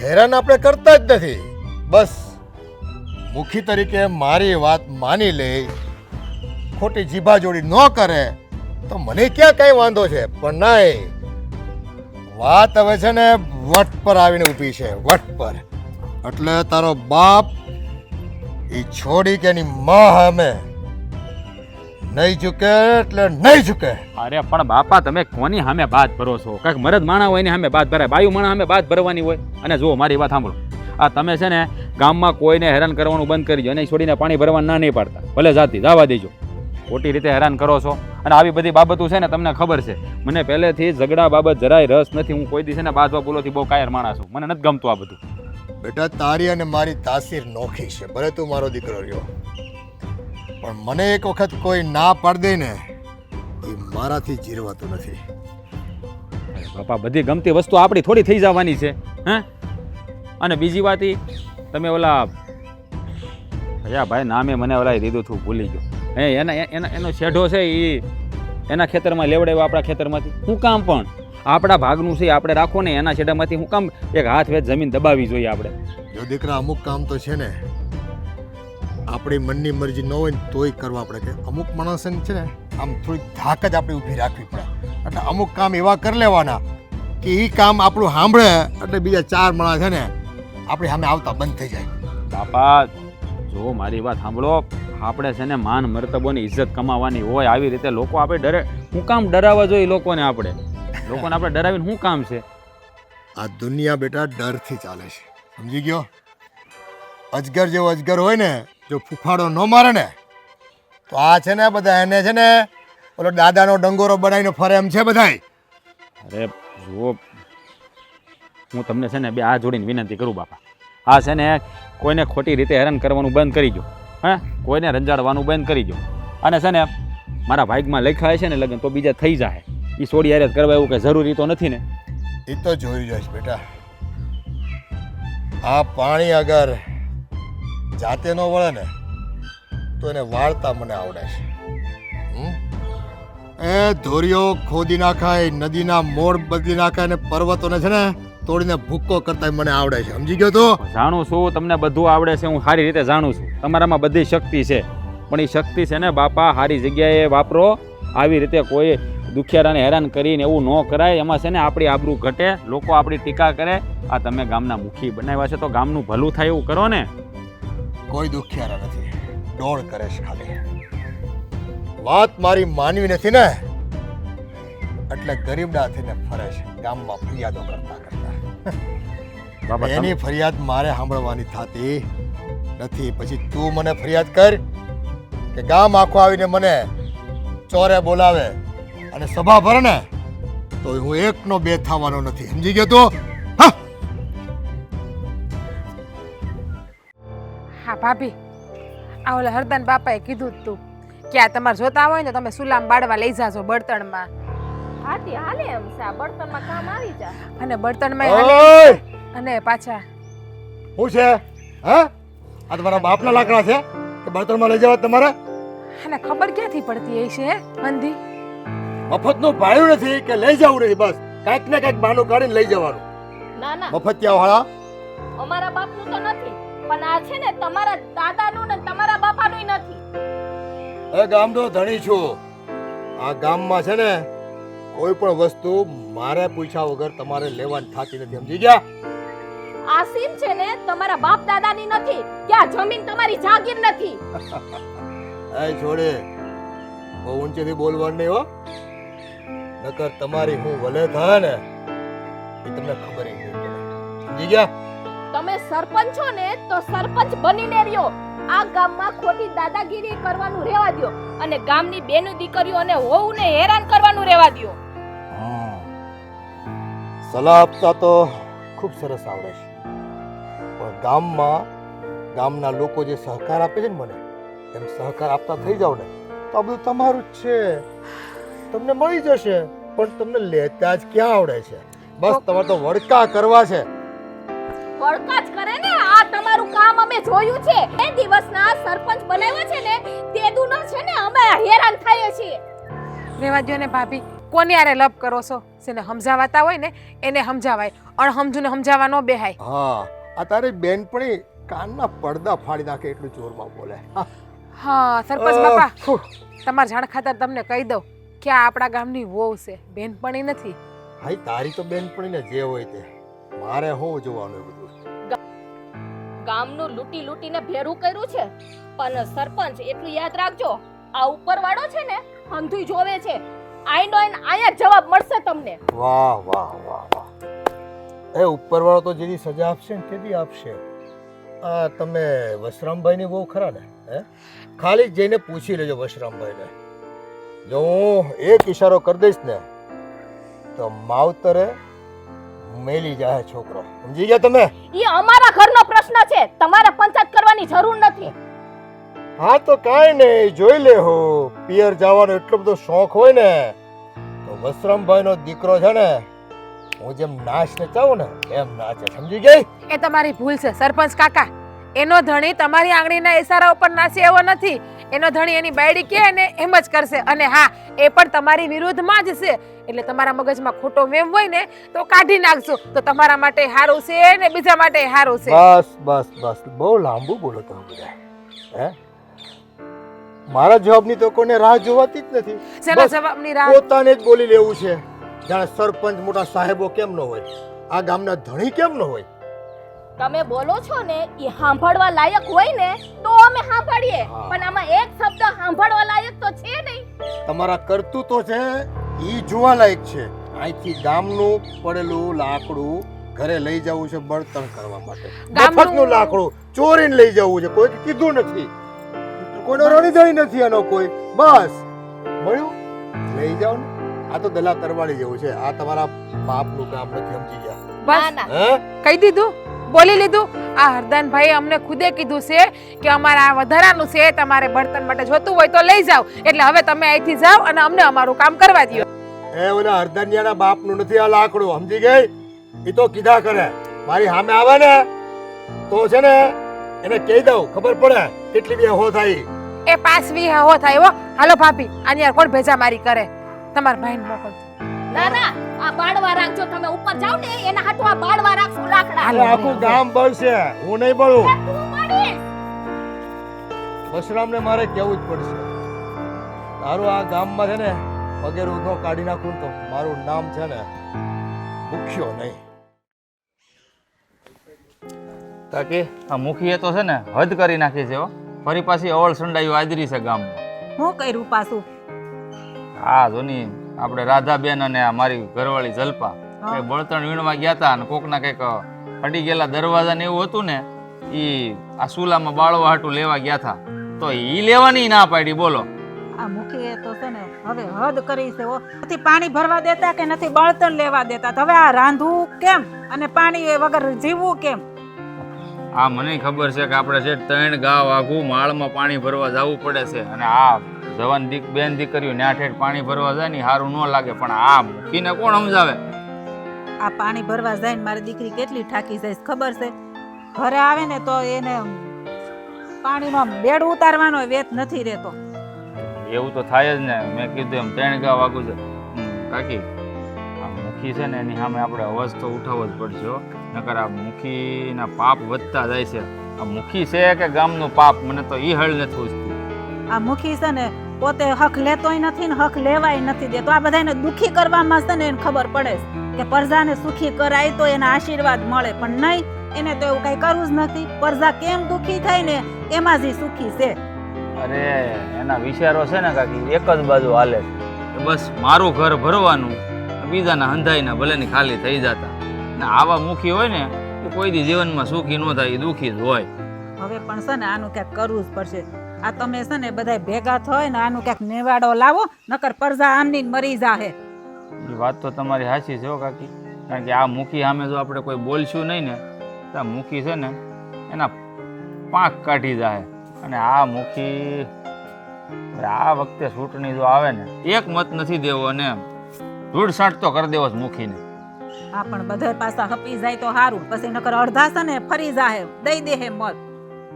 હેરાન આપણે કરતા જ નથી. બસ મુખી તરીકે મારી વાત માની લે, ખોટી જીભા જોડી ન કરે તો મને ક્યાં કઈ વાંધો છે. પણ નહીં, વાત હવે છે ને વટ પર આવીને ઊભી છે, વટ પર. એટલે તારો બાપ એ છોડી કે એની માં અમે નહીં ઝૂકે એટલે નહીં ઝૂકે. અરે પણ બાપા, તમે કોની સામે બાદ ભરો છો? કાંઈક મરદ માણા હોય ને સામે બાદ ભરાય, બાયુ માણા સામે બાદ ભરવાની હોય. અને જુઓ, મારી વાત સાંભળો. આ તમે છે ને ગામમાં કોઈને હેરાન કરવાનું બંધ કરી દો, અને છોડીને પાણી ભરવા ના નહીં પાડતા. ભલે જાતી જવા દેજો, ખોટી રીતે હેરાન કરો છો. અને આવી બધી બાબતો છે ને તમને ખબર છે, મને પહેલેથી ઝઘડા બાબત જરાય રસ નથી. હું કોઈ દિવસે ને બાજવા બોલોથી બહુ કાયર માણસ છું, મને નથી ગમતું આ બધું. બેટા, તારી અને મારી તાસીર નોખી છે, ભલે તું મારો દીકરો રહ્યો, પણ મને એક વખત કોઈ ના પાડી દે ને એ મારાથી જીરવાતું નથી. અરે બાપા, બધી ગમતી વસ્તુ આપણી થોડી થઈ જવાની છે. હે, અને બીજી વાત એ, તમે ઓલા ભયા ભાઈ નામે મને ઓલા દીધું હતું, ભૂલી ગયો. હે, એનો શેઢો છે એ એના ખેતરમાં લેવડાવ્યો આપણા ખેતરમાંથી. શું કામ? પણ આપણા ભાગનું છે, આપણે રાખો ને. એના છેડામાંથી હું કામ એક હાથ વેચ જમીન દબાવી જોઈએ આપણે? જો દીકરા, અમુક કામ તો છે ને આપણી મનની મરજી ન હોય ને તોય કરવા પડે. કે અમુક માણસને છે ને આમ થોડીક ધાક જ આપણે ઊભી રાખવી પડે. એટલે અમુક કામ એવા કરી લેવાના કે એ કામ આપણું સાંભળે એટલે બીજા ચાર માણસ છે ને આપણી સામે આવતા બંધ થઈ જાય. બાપા જો, મારી વાત સાંભળો. આપણે છે ને માન મર્તબોની ઇજ્જત કમાવાની હોય. આવી રીતે લોકો આપણે ડરે, શું કામ ડરાવવા જોઈએ લોકોને? આપણે ડરાવીને શું કામ છે? આ દુનિયા બેટા ડરથી ચાલે છે, સમજી ગયો? અજગર જેવો અજગર હોય ને, જો ફૂફાડો ન મારે ને તો આ છે ને બધા એને છે ને ઓલો દાદાનો ડંગોરો બનાવીને ફરે એમ છે બધાય. અરે જુઓ, હું તમને છે ને બે આ જોડીને વિનંતી કરું બાપા. આ છે ને કોઈને ખોટી રીતે હેરાન કરવાનું બંધ કરી દો. હે, કોઈને રંજાડવાનું બંધ કરી દો. અને છે ને મારા ભાગમાં લખાય છે ને લગ્ન, તો બીજા થઈ જાય. એ છોડી હારે કરવા એવું કે જરૂરી તો નથી ને? એ તો જોઈ જઈશ બેટા. આ પાણી અગર જાતે ન વળે ને તો એને વાળતા મને આવડે છે. એ ધોરીઓ ખોદી નાખાય, નદીના મોડ બદલી નાખાય, અને પર્વતોને છે ને તોડીને ભૂક્કો કરતા મને આવડે છે, સમજી ગયો? તો જાણું છું તમને બધું આવડે છે, હું સારી રીતે જાણું છું. તમારામાં બધી શક્તિ છે, પણ એ શક્તિ છે ને બાપા સારી જગ્યાએ વાપરો. આવી રીતે કોઈ દુખિયારાને હેરાન કરીને એવું ન કરાય. એમાં છે ને આપણી આબરૂ ઘટે, લોકો આપણી ટીકા કરે. આ તમે ગામના મુખી બનાવ્યા છે તો ગામનું ભલું થાય એવું કરો ને. કોઈ દુખિયારા નથી, ડોળ કરે છે ખાલી. વાત મારી માનવી નથી ને એટલે ગરીબડા થઈને ફરે છે ગામમાં ફરિયાદો કરતા કરતા. બાબા એની ફરિયાદ મારે સાંભળવાની થતી નથી. પછી તું મને ફરિયાદ કર કે ગામ આખો આવીને મને ચોરે બોલાવે અને સભા ભરે ને તો હું એકનો બે થવાનો નથી, સમજી ગયો તું? હા હા ભાભી, આ ઓલા હરદાન બાપાએ કીધું જ તું કે આ તમારે જોતા હોય ને તમે સુલામ બાળવા લઈ જાજો બળતણમાં, હાથી હાલે એમ છે આ બળતણમાં કામ આવી જા. અને બળતણમાં હાલે ઓય! અને પાછા શું છે? હા, આ તમારા બાપના લાકડા છે કે બળતણમાં લઈ જવા તમારે? અને ખબર ક્યાંથી પડતી હશે હે અંધી? મફતનું ભાડું નથી કે લઈ જવું નથી, બસ કાંઈક ને કાંઈક બહાનું કાઢીને લઈ જવાનું. ના ના મફતિયા વાળા અમારા બાપનું તો નથી, પણ આ છે ને તમારા દાદાનું ને તમારા બાપાનું નથી. એ ગામનો ધણી છું. આ ગામમાં છે ને કોઈ પણ વસ્તુ મારે પૂછ્યા વગર તમારે લેવાની થતી નથી, સમજી ગયા? આ સીમ છે ને તમારા બાપ દાદાની નથી, કે આ જમીન તમારી જાગીર નથી. એ છોડે, બહુ ઊંચેથી બોલવાનું નહીં હો, નકર તમારી હું વલે થાય ને એ તમને ખબર નહીં પડે, સમજી ગયા? તમે સરપંચ છો ને તો સરપંચ બનીને રહ્યો. આ ગામમાં ખોટી દાદાગીરી કરવાનું રહેવા દ્યો અને ગામની બેનો દીકરીઓ અને વહુને હેરાન કરવાનું રહેવા દ્યો. સલાહ આપતા તો ખૂબ સરસ આવડે છે, પણ ગામમાં ગામના લોકો જે સહકાર આપે છે ને મને, એમ સહકાર આપતા થઈ જાવ ને તો આ બધું તમારું જ છે, તમને મળી જશે. પણ તમને લેતા જ ક્યાં આવડે છે? બસ તમારે તો વડકા કરવા છે. વળકા જ કરે ને, આ તમારું કામ અમે જોયું છે. એ દિવસના સરપંચ બનાવ્યા છે ને તે દુનો છે ને અમે હેરાન થઈએ છીએ. રેવા દ્યો ને ભાભી, કોની આરે લપ કરો છો? જેને સમજાવાતા હોય ને એને સમજાવાય, અણહમજુને સમજાવવા ન બેહાય. હા, આ તારી બેનપણી કાનના પડદા ફાડી નાખે એટલું જોરમાં બોલે. હા સરપંચ બાપા, તમારા જાણ ખાતર તમને કહી દઉં કે આ આપણા ગામની વહુ છે, બેનપણી નથી. હાઈ, તારી તો બેનપણીને જે હોય તે, મારે શું જોવાનું એ બધું? ગામનું લૂંટી લૂંટીને ભેરું કર્યું છે, પણ સરપંચ એટલું યાદ રાખજો, આ ઉપરવાળો છે ને અંધુય જોવે છે. આઈનો આયા જવાબ મળશે તમને. વાહ વાહ વાહ વાહ! એ ઉપરવાળો તો જેની સજા આપશે ને તેની આપશે. આ તમે વશરામભાઈની બહુ ખરા ને? હે, ખાલી જઈને પૂછી લેજો વશરામભાઈને. જો હું એક ઈશારો કરી દઈશ ને તો માવતરે મેલી જાય છોકરો, સમજી ગયા તમે? ઈ અમારા ઘરનો પ્રશ્ન છે, તમારે પંચાયત કરવાની જરૂર નથી. હા તો કાંઈ નહીં, જોઈ લે હો. પિયર જવાનો એટલો બધો શોખ હોય ને તો વશરામભાઈનો દીકરો છે ને હું જેમ નાચ નચાવું ને એમ નાચે, સમજી ગઈ? એ તમારી ભૂલ છે સરપંચ કાકા. એનો ધણી તમારી આંગળીના ઈશારા ઉપર નાચે એવો નથી. એનો ધણી એની બાયડી કહે ને એમ જ કરશે. અને હા, એ પણ તમારી વિરુદ્ધમાં જ છે. એટલે તમારા મગજમાં ખોટો વેમ હોય ને તો કાઢી નાખજો, તો તમારા માટે સારું છે ને બીજા માટે સારું છે. બસ બસ બસ, બહુ લાંબુ બોલો તમે બધા. હે, મારા જવાબની તો કોને રાહ જોવાતી જ નથી. શેના બસ જવાબની રાહ? પોતાને જ બોલી લેવું છે. જાણે સરપંચ મોટા સાહેબો કેમ ન હોય, આ ગામના ધણી કેમ ન હોય. તમે બોલો છો ને ઈ સાંભળવા લાયક હોય ને તો અમે સાંભળીએ, હા. પણ આમાં એક શબ્દ સાંભળવા લાયક તો છે નહીં. તમારા કરતૂતો છે ઈ જોવાલાયક છે. અહીંથી ગામનું પડેલું લાકડું ઘરે લઈ જવું છે બળતણ કરવા માટે. ગામનું- મફતનું લાકડું ચોરીને લઈ જવું છે, કોઈ કીધું નથી, કોઈનો રણીધણી નથી આનો કોઈ. બસ મળ્યું, લઈ જાઓ ને. આ તો દલા તરવાડી જેવું છે. આ તમારા બાપનું કામ નથી, સમજી ગયા? ના બસ ના, હે, કહી દીધું, બોલી લીધું. આ હરદાનભાઈ અમને ખુદે કીધું છે કે અમારે આ વધારાનું છે, તમારે બળતણ માટે જોતું હોય તો લઈ જાઓ. એટલે હવે તમે અહીંથી જાઓ અને અમને અમારું કામ કરવા દો. એ ઓલા હરદાનિયાના બાપનું નથી આ લાકડું, સમજી ગઈ? ઈ તો કીધા કરે. મારી સામે આવે ને તો છે ને એને કહી દઉં, ખબર પડે કેટલી બી હો થાય. એ પાસવી હો થાય હો. હાલો ભાભી, આની યાર કોણ ભેજા મારી કરે? તમારા ભાઈને મોકલજો. ના ના, આ બાળવા રાખજો. તમે ઉપર જાવ ને એના હાટુ આ બાળવા રાખશું લાકડા. હાલો. આખું ગામ બળશે, હું નહીં બળું. તું પાડીશ. બસરામને મારે કેવું જ પડશે. તારું આ ગામમાં છે ને વગેરે ઉધો કાઢી નાખું ને તો મારું નામ છે ને મુખ્યો નહીં. કાકી આ મુખીએ તો છે ને હદ કરી નાખી છે હો. ફરી પાછી અવળ સંડાયું આદરી છે ગામમાં. હું કર્યું પાછું? હા જોની આપણે રાધાબેન અને આ મારી ઘરવાળી જલપા એ બળતણ વીણવા ગયા હતા અને કોકના કંઈક ફટી ગયેલા દરવાજા ને એવું હતું ને ઈ આ સુલામાં બાળવા હાટું લેવા ગયા હતા. તો ઈ લેવાની ના પાડી બોલો. આ મુખીએ તો છે ને હવે હદ કરી છે હો. નથી પાણી ભરવા દેતા કે નથી બળતણ લેવા દેતા. તો હવે આ રાંધવું કેમ અને પાણી વગર જીવવું કેમ? આ મને ખબર છે કે આપણે છે 3 ગાવ આઘું માળમાં પાણી ભરવા જવું પડે છે, અને આ જવાન બેન દીકરીઓ ન્યા પાણી ભરવા જાય ને સારું ન લાગે, પણ આ મૂકીને કોણ સમજાવે? આ પાણી ભરવા જાય ને મારી દીકરી કેટલી થાકી જાય છે ખબર છે? ઘરે આવે ને તો એને પાણીનો બેડ ઉતારવાનો વેત નથી રહેતો. એવું તો થાય જ ને. મેં કીધું એમ 3 ગાવ આઘું છે. કાકી, આ મુખી છે ને એની સામે આપણે અવાજ તો ઉઠાવવો જ પડશે હો. નકર આ મુખીના પાપ વધતા જાય છે. આ મુખી છે કે ગામનું પાપ, મને તો ઈ હળ નથી પૂછતું. આ મુખી છે ને પોતે હક લેતોય નથી ને હક લેવાય નથી દેતો. આ બધાને દુખી કરવામાં છે ને એને ખબર પડે છે કે પ્રજાને સુખી કરાય તો એના આશીર્વાદ મળે, પણ નહીં, એને તો એવું કઈ કરવું જ નથી. પ્રજા કેમ દુખી થાય ને એમાં જ ઈ સુખી છે. અરે એના વિચારો છે ને કાકી એક જ બાજુ હાલે છે. બસ મારું ઘર ભરવાનું, બીજાના હંધાઈના ભલે ની ખાલી થઈ જતા. ને આવા મુખી હોય ને તો કોઈ દી જીવનમાં સુખી ન થાય, દુખી જ હોય. હવે પણ છે ને આનું ક્યાંક કરવું જ પડશે. આ તમે છે ને બધા ભેગા થાય ને આનું ક્યાંક નેવાડો લાવો, નકર પ્રજા આમની મરી જાહે. એ વાત તો તમારી સાચી છે હો કાકી. કારણ કે આ મુખી સામે જો આપણે કોઈ બોલશું નહીં ને તો આ મુખી છે ને એના પાંખ કાઢી જાય. અને આ મુખી આ વખતે ચૂંટણી જો આવે ને એક મત નથી દેવો અને ધૂળસાટ તો કરી દેવો જ મુખીને. હા પણ બધા પાછા હપી જાય તો સારું, પછી નકર અડધા છે ને ફરી જાહે, દઈ દે હે મત.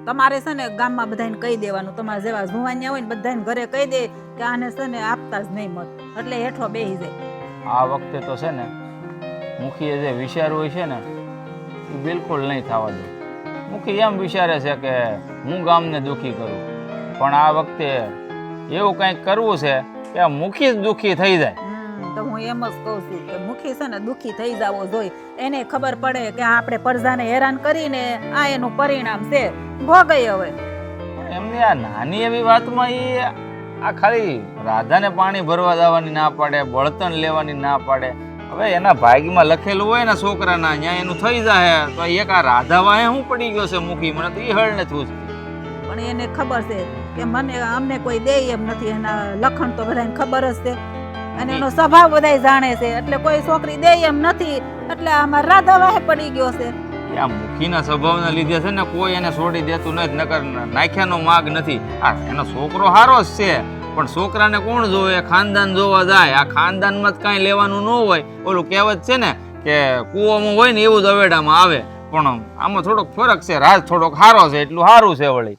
તમારે છે ને ગામમાં બધાને કહી દેવાનું, તમારા જેવા જુવાનિયા હોય ને બધાને ઘરે કહી દે કે આને છે ને આપતા જ નહીં મત, એટલે હેઠો બેહી જાય. આ વખતે તો છે ને મુખીએ જે વિચાર હોય છે ને એ બિલકુલ નહીં થવા દે. મુખી એમ વિચારે છે કે હું ગામને દુઃખી કરું, પણ આ વખતે એવું કંઈક કરવું છે કે આ મુખી જ દુઃખી થઈ જાય. તો હું એમ જ કહું છું કે મુખી છે ને દુઃખી થઈ જાવો જોઈએ. એને ખબર પડે કે આપણે પ્રજાને હેરાન કરીને આ એનું પરિણામ છે, ભોગય હવે. એમની આ નાની એવી વાતમાં એ આ ખાલી રાધાને પાણી ભરવા જવાની ના પાડે, બળતણ લેવાની ના પાડે. હવે એના ભાગ્યમાં લખેલું હોય ને છોકરાના ત્યાં એનું થઈ જાય, તો એક આ રાધા વાહે શું પડી ગયો છે મુખી? મને તો એ હળ નથી પૂછતી. પણ એને ખબર છે કે અમને કોઈ દે એમ નથી. એના લખણ તો બધાને ખબર જ છે અને એનો સ્વભાવ બધાય જાણે છે, એટલે કોઈ છોકરી દે એમ નથી, એટલે આમાં રાધા વાહે પડી ગયો છે. આ મુખીના સ્વભાવના લીધે છે ને કોઈ એને છોડી દેતું નથી, નકર નાખ્યાનો માગ નથી. આ એનો છોકરો સારો જ છે, પણ છોકરાને કોણ જોવે? ખાનદાન જોવા જાય. આ ખાનદાનમાં જ કાંઈ લેવાનું ન હોય. ઓલું કહેવત છે ને કે કૂવામાં હોય ને એવું જ અવેડામાં આવે, પણ આમાં થોડોક ફરક છે. રાજ થોડોક સારો છે એટલું સારું છે વળી.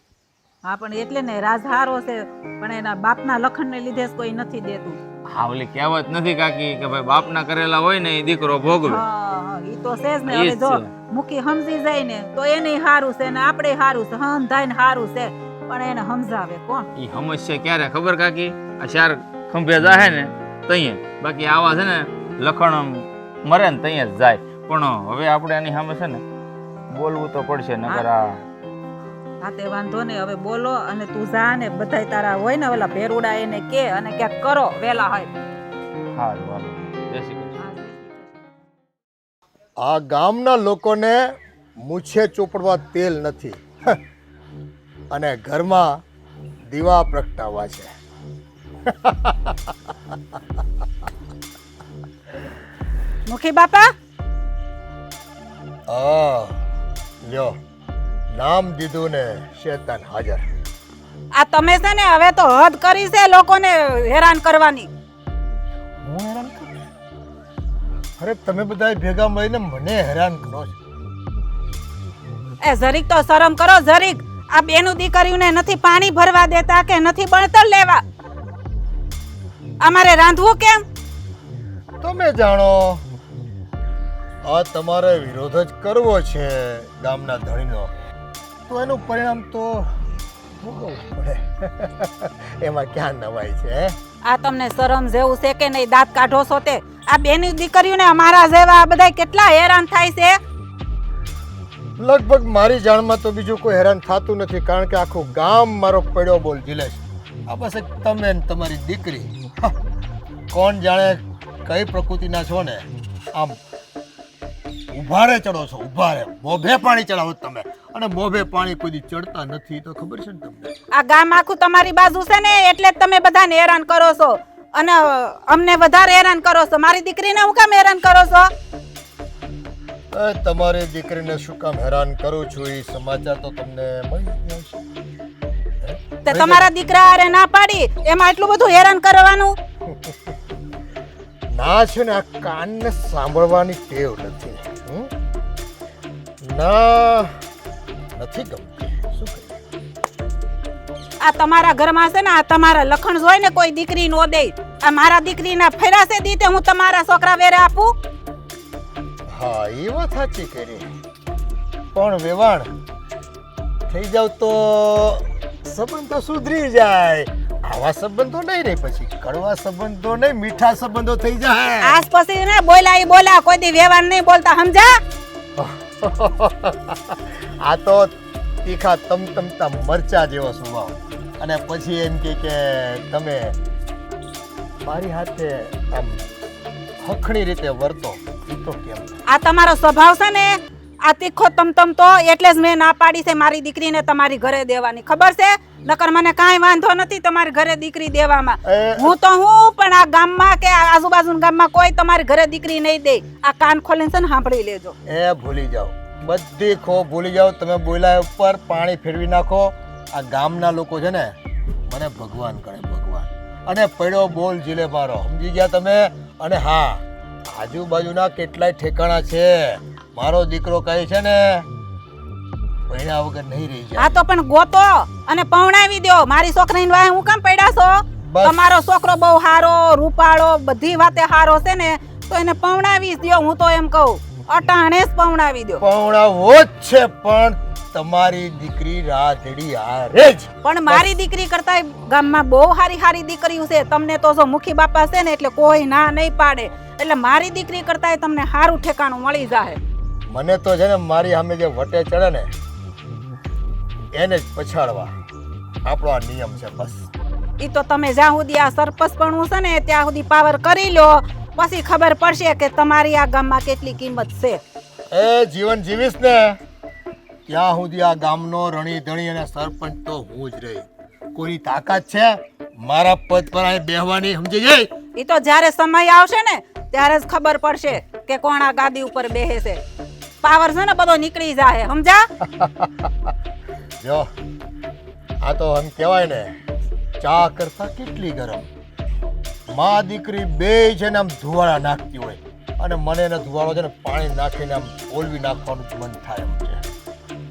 હા પણ એટલે ને રાજ હારો છે, પણ એના બાપના લખણને લીધે જ કોઈ નથી દેતું. હા ઓલી કહેવત નથી કાકી કે ભાઈ બાપના કરેલા હોય ને એ દીકરો ભોગવે. હા ઈ તો છે જ ને. હવે જો મુખી સમજી જાય ને તો એને સારું છે ને આપણે સારું છે, હંધાય ને સારું છે, પણ એને સમજાવે કોણ? એ સમસ્યા ક્યારે ખબર કાકી? આ 4 ખંભે જાહે ને તઈએ, બાકી આવા છે ને લખણ મરે ને તઈએ જ જાય. પણ હવે આપણે એની સામે છે ને બોલવું તો પડશે, નકર હા તે વાંધો ને હવે બોલો. અને તું જા ને બધાય તારા હોય ને ઓલા ભેરુડા એને કે અને ક્યાંક કરો વેલા હોય. સારું હાલો. જય શ્રી કૃષ્ણ. આ ગામના લોકોને મૂછે ચોપડવા તેલ નથી અને ઘરમાં દીવા પ્રગટાવવા છે. મુખી બાપા લ્યો નામ દીધું ને શેતાન હાજર. આ તમે છે ને હવે તો હદ કરી છે લોકોને હેરાન કરવાની. હું હેરાન કરું? અરે તમે બધા ભેગા મળીને મને હેરાન કરો છો. એ જરીક તો શરમ કરો, જરીક. આ બેનું દીકરીઓને નથી પાણી ભરવા દેતા કે નથી બળતણ લેવા. અમારે રાંધવું કેમ? તમે જાણો આ તમારે વિરોધ જ કરવો છે ગામના ધણીનો, તો એનું પરિણામ તો ભોગવવું પડે. એમાં ક્યાં નવાઈ છે? આ તમને શરમ જેવું છે કે નહીં? દાંત કાઢો છો તે? આ બેની દીકરીઓને અમારા જેવા આ બધા કેટલા હેરાન થાય છે. લગભગ મારી જાણમાં તો બીજું કોઈ હેરાન થતું નથી, કારણ કે આખું ગામ મારો પડ્યો બોલ ઝીલે છે. આ બસ એક તમે ને તમારી દીકરી, કોણ જાણે કઈ પ્રકૃતિના છો ને, આમ ઉભારે ચડો છો, ઉભારે મોભે પાણી ચડાવો તમે, અને મોભે પાણી કોઈ દી ચડતા નથી તો ખબર છે ને તમને. આ ગામ આખું તમારી બાજુ છે ને એટલે જ તમે બધાને હેરાન કરો છો અને અમને વધારે હેરાન કરો છો. મારી દીકરીને હું કામ હેરાન કરો છો? તમારી દીકરીને શું કામ હેરાન કરું છું એ સમાચાર તો તમને મળી ગયા છે. તે તમારા દીકરા હારે ના પાડી એમાં એટલું બધું હેરાન કરવાનું? ના છે ને આ કાનને સાંભળવાની ટેવ નથી. હમ? ના નથી ગમતી. શું કરીએ? આ તમારા ઘરમાં છે ને આ તમારા લખણ જોઈ ને કોઈ દીકરી નો દે. આ મારા દીકરીના ફેરાસે દીતે હું તમારા છોકરા વેરે આપું? હા એ વાત સાચી કરી, પણ વેવાણ થઈ જાવ તો સંબંધો સુધરી જાય. આવા સંબંધો નહીં રે, પછી કડવા સંબંધો નહીં, મીઠા સંબંધો થઈ જાય. આજ પછી ને બોલા ઈ બોલા, કોઈ દી વ્યવહાર નહીં બોલતા, સમજા? આ તો તીખા તમતમતા મરચા જેવો સ્વભાવ, અને પછી એમ કે તમે મારી હાથે આમ હખણી રીતે વર્તો. ઈ તો કેમ? આ તમારો સ્વભાવ છે ને આ તીખો તમતમ તો એટલે જ મેં ના પાડી છે મારી દીકરીને તમારી ઘરે દેવાની. ખબર છે? નકર મને કાંઈ વાંધો નથી તમારી ઘરે દીકરી દેવામાં. હું તો હું પણ આ ગામમાં કે આજુબાજુના ગામમાં કોઈ તમારી ઘરે દીકરી નહીં દે. આ કાન ખોલીને છે ને સાંભળી લેજો. એ ભૂલી જાઓ, બધી ખો ભૂલી જાઓ. તમે બોલ્યા ઉપર પાણી ફેરવી નાખો. આ ગામના લોકો છે ને મને ભગવાન કરે, ભગવાન. અને પડ્યો બોલ જીલે મારો, સમજી ગયા તમે? અને હા, આજુબાજુના કેટલાય ઠેકાણા છે. મારો દીકરો કહે છે ને પૈણા વગર નહીં રહી જાય. આ તો પણ ગોતો અને પૌણાવી દો. મારી છોકરીની વાહે હું કામ પડ્યા છો? બસ. તમારો છોકરો બહુ હારો, રૂપાળો, બધી વાતે હારો છે ને, તો એને પૌણાવી જ દ્યો. હું તો એમ કહું અટાણે જ પૌણાવી દો. પૌણાવો જ છે, પણ તમારી દીકરી રાધડી હારે જ. પણ મારી દીકરી કરતા ગામમાં બહુ હારી હારી દીકરીઓ છે. તમને તો જો મુખી બાપા છે ને એટલે કોઈ ના નહીં પાડે. એટલે મારી દીકરી કરતા તમને સારું ઠેકાણું મળી જાય. મને તો છે ને મારી સામે જે વટે ચડે ને એને જ પછાડવા આપણો આ નિયમ છે. બસ ઈ તો તમે જ્યાં સુધી આ સરપંચપણું છે ને ત્યાં સુધી પાવર કરી લો, પછી ખબર પડશે કે તમારી આ ગામમાં કેટલી કિંમત છે. એ જીવન જીવીશ ને ત્યાં સુધી આ ગામનો રણી ધણી અને સરપંચ તો હું જ રહી. કોઈની તાકાત છે મારા પદ પર અહીં બેહવાની? સમજી ગઈ? ઈ તો જ્યારે સમય આવશે ને ત્યારે જ ખબર પડશે કે કોણ આ ગાદી ઉપર બેહે છે. પાવર છે ને બધો નીકળી જાય, સમજા? જો આ તો એમ કહેવાય ને ચા કરતા કેટલી ગરમ. માં દીકરી બે છે ને આમ ધુવાળા નાખતી હોય, અને મને એને ધુવાળો છે ને પાણી નાખીને આમ ઓલવી નાખવાનું મન થાય એમ છે.